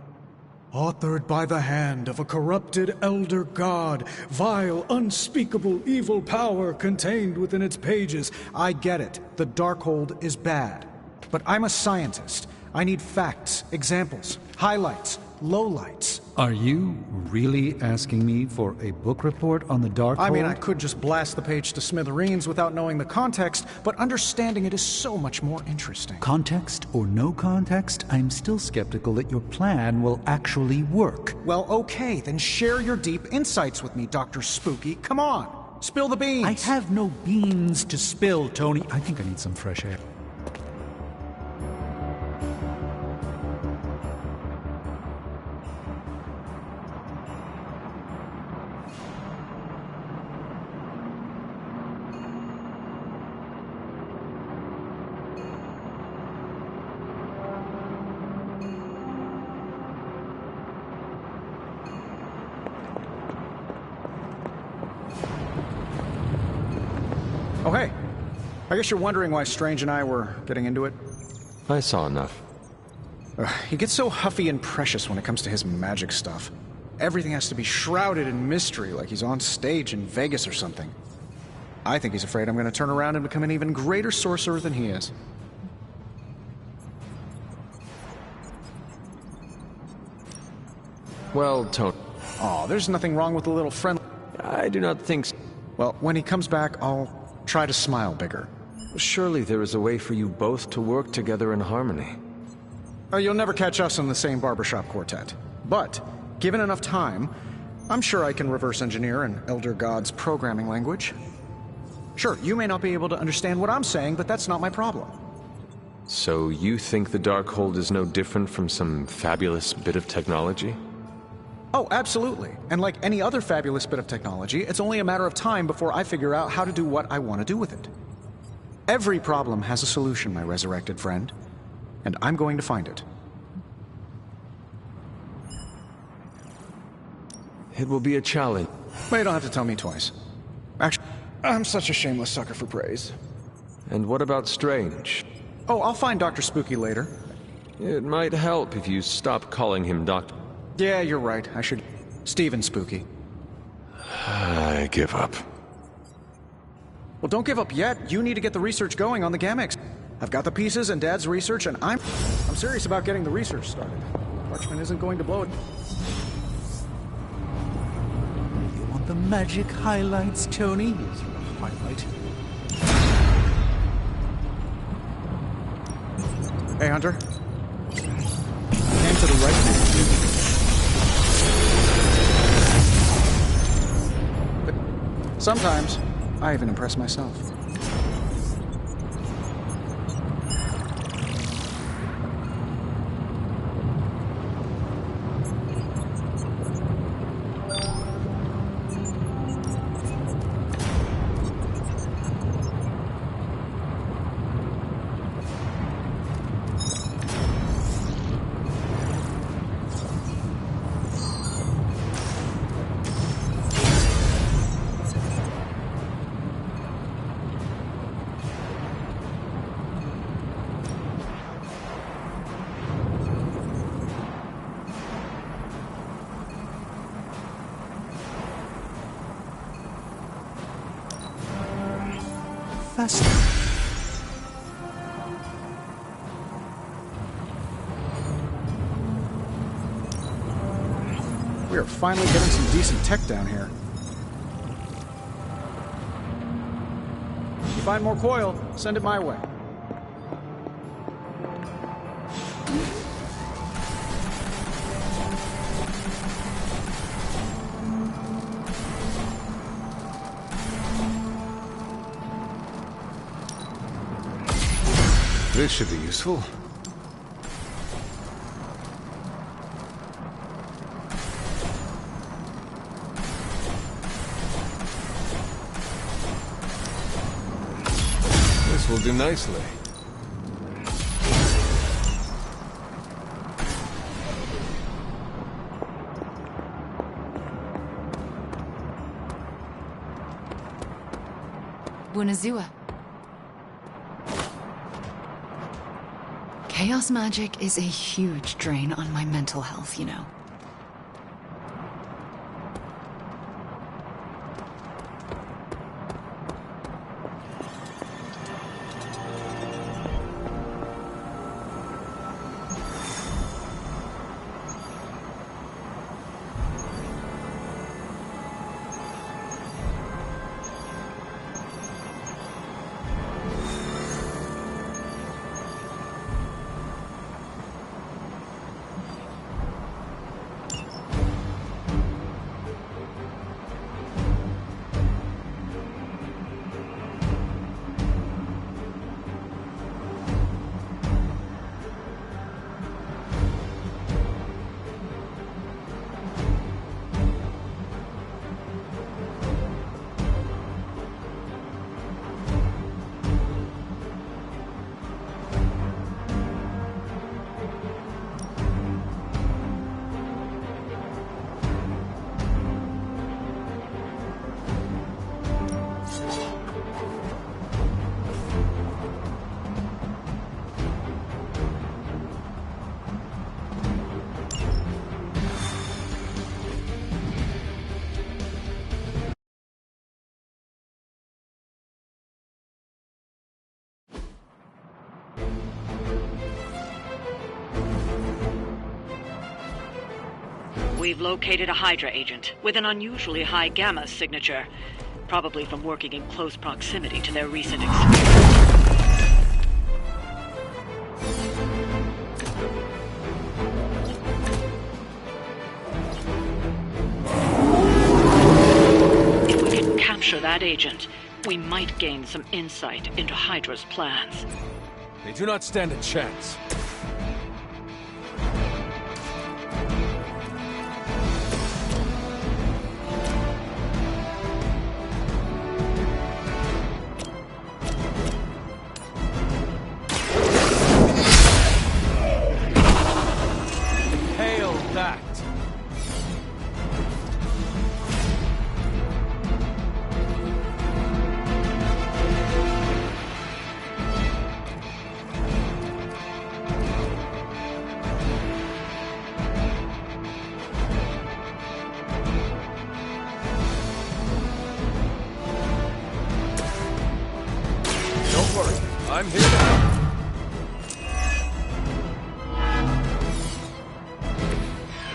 Authored by the hand of a corrupted elder god, vile, unspeakable evil power contained within its pages. I get it. The Darkhold is bad. But I'm a scientist. I need facts, examples, highlights, lowlights. Are you really asking me for a book report on the Darkhold? I mean, I could just blast the page to smithereens without knowing the context, but understanding it is so much more interesting. Context or no context, I'm still skeptical that your plan will actually work. Well, okay, then share your deep insights with me, Dr. Spooky. Come on, spill the beans. I have no beans to spill, Tony. I think I need some fresh air. Oh, hey. I guess you're wondering why Strange and I were getting into it? I saw enough. He gets so huffy and precious when it comes to his magic stuff. Everything has to be shrouded in mystery, like he's on stage in Vegas or something. I think he's afraid I'm going to turn around and become an even greater sorcerer than he is. Well, Tony. Aw, there's nothing wrong with a little friend. I do not think so. Well, when he comes back, I'll try to smile bigger. Surely there is a way for you both to work together in harmony. You'll never catch us in the same barbershop quartet. But, given enough time, I'm sure I can reverse engineer an Elder God's programming language. Sure, you may not be able to understand what I'm saying, but that's not my problem. So you think the Darkhold is no different from some fabulous bit of technology? Oh, absolutely. And like any other fabulous bit of technology, it's only a matter of time before I figure out how to do what I want to do with it. Every problem has a solution, my resurrected friend. And I'm going to find it. It will be a challenge. Well, you don't have to tell me twice. Actually, I'm such a shameless sucker for praise. And what about Strange? Oh, I'll find Dr. Spooky later. It might help if you stop calling him Doctor. Yeah, you're right. I should. Steven Spooky. I give up. Well, don't give up yet. You need to get the research going on the Gamex. I've got the pieces and Dad's research, and I'm serious about getting the research started. Parchment isn't going to blow it. You want the magic highlights, Tony? Here's your highlight. Hey, Hunter. Aim to the right. But sometimes, I even impress myself. We are finally getting some decent tech down here. If you find more coil, send it my way. This should be useful. This will do nicely. Bunazua. Chaos magic is a huge drain on my mental health, you know. We've located a Hydra agent with an unusually high gamma signature, probably from working in close proximity to their recent experience. If we can capture that agent, we might gain some insight into Hydra's plans. They do not stand a chance. Hail that!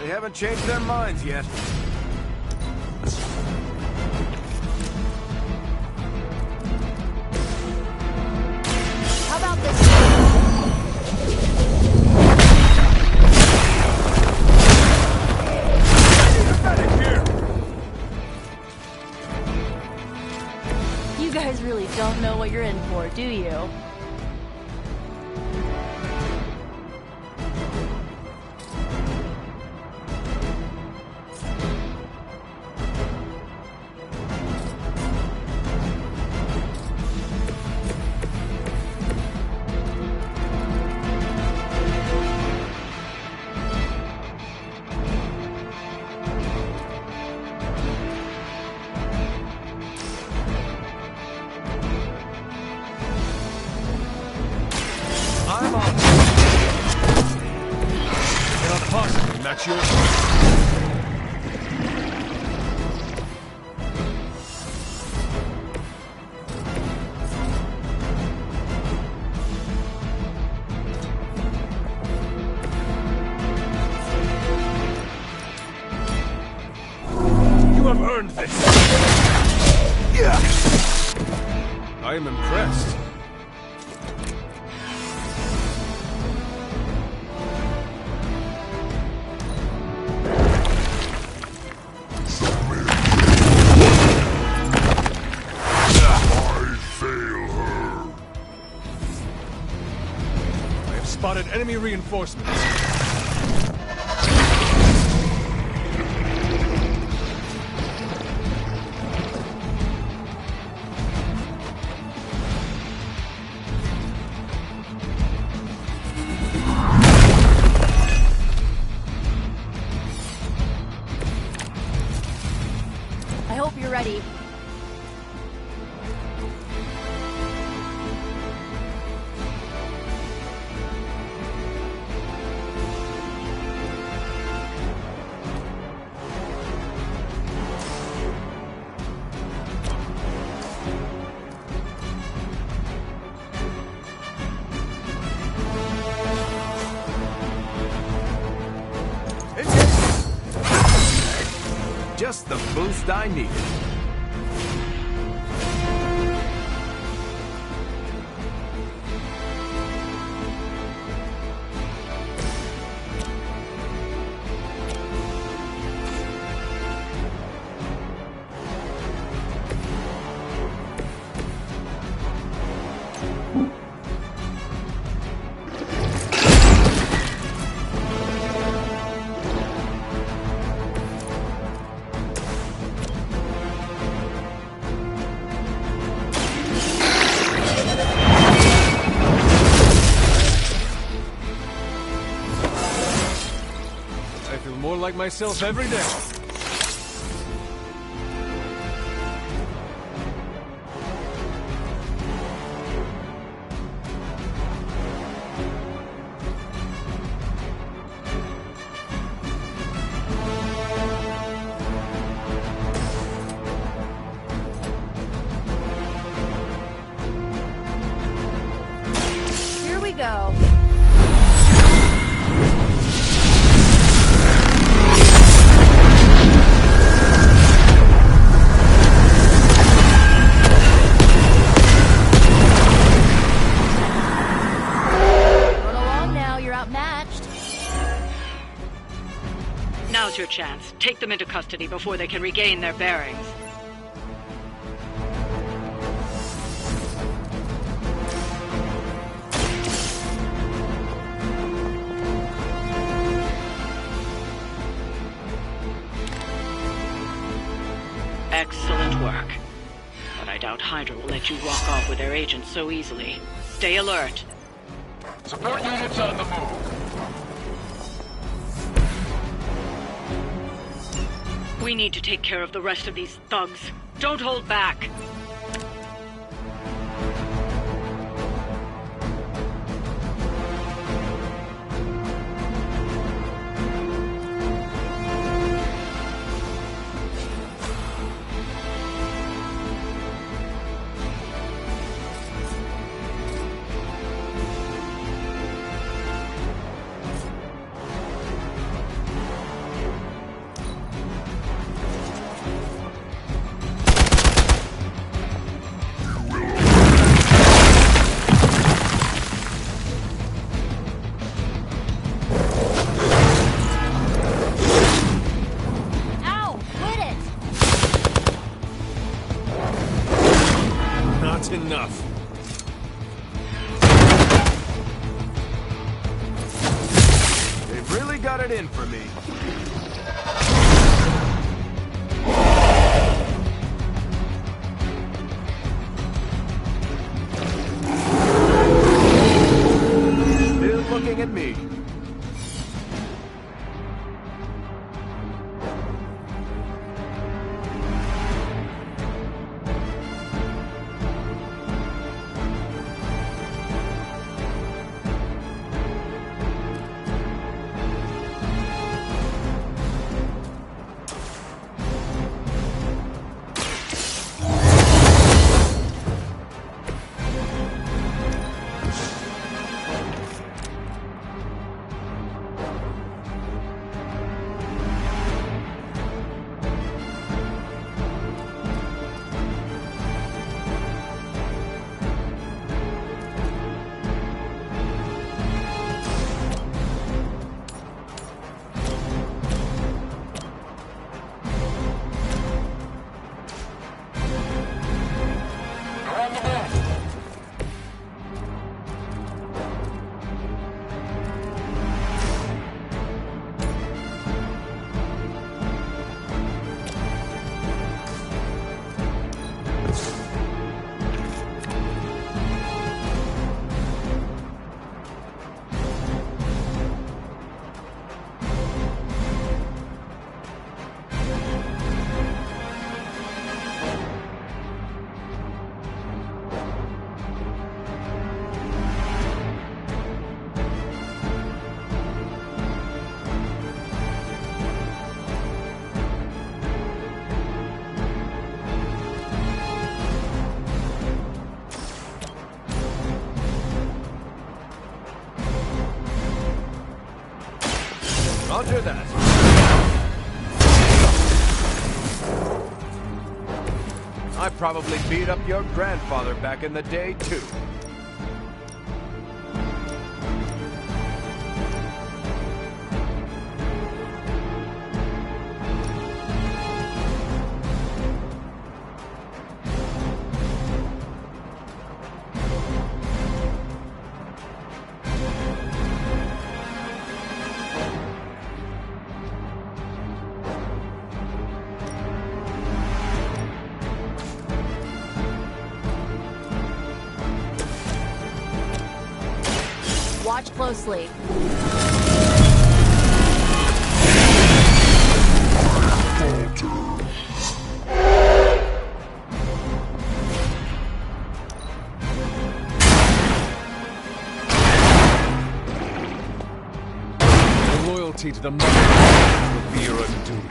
They haven't changed their minds yet. How about this? You guys really don't know what you're in for, do you? I'm on. Cannot possibly match yours. You have earned this. Yeah. I am impressed. Spotted enemy reinforcements. I hope you're ready. Just the boost I needed. I feel more like myself every day. Here we go. Run along now, you're outmatched. Now's your chance. Take them into custody before they can regain their bearings. Excellent work. But I doubt Hydra will let you walk off with their agents so easily. Stay alert. Support units on the move. We need to take care of the rest of these thugs. Don't hold back. got it in for me. Still looking at me. Roger that. I probably beat up your grandfather back in the day, too. Watch closely. Your loyalty to the mother will be your undoing.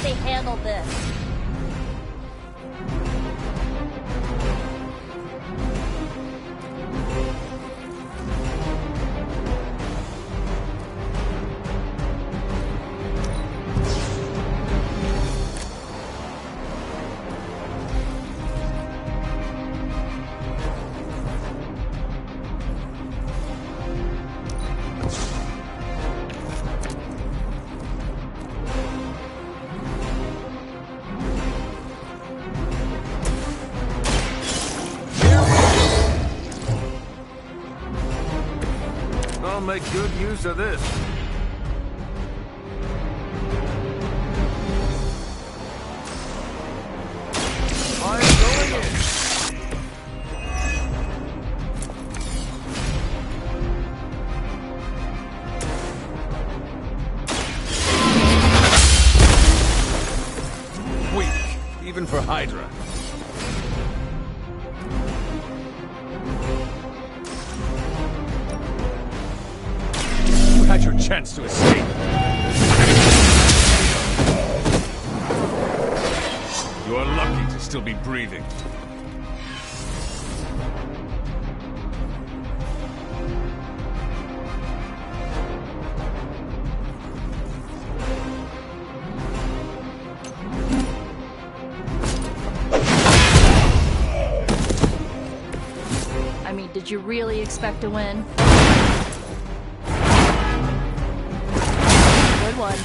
They handle this. I'll make good use of this. I'm going in. Weak, even for Hydra. chance to escape. You are lucky to still be breathing. I mean, did you really expect to win? Good one.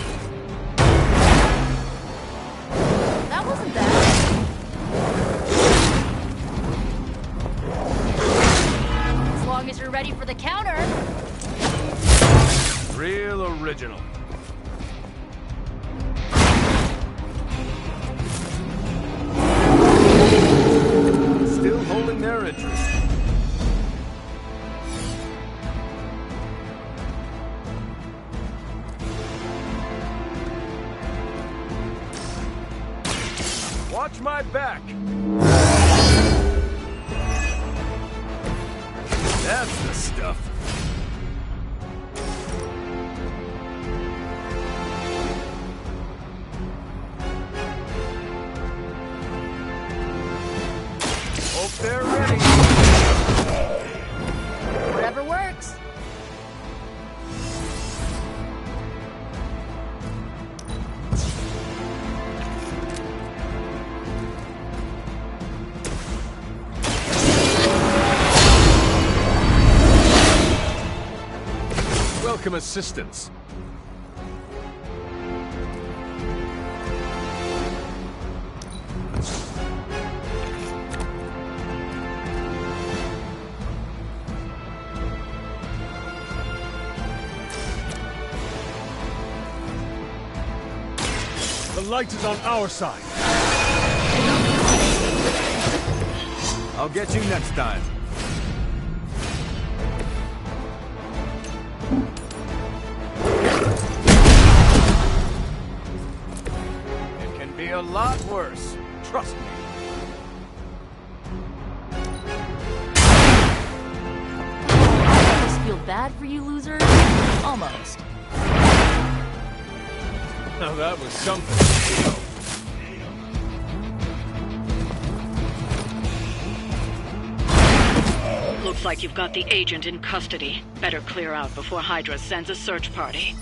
That wasn't bad. As long as you're ready for the counter. Real original. Still holding their interest. Watch my back. That's the stuff. Hope they're ready. Whatever works. Welcome assistance. The light is on our side. I'll get you next time. It can be a lot worse. Trust me. I almost feel bad for you losers. Almost. Now that was something. Looks like you've got the agent in custody. Better clear out before Hydra sends a search party.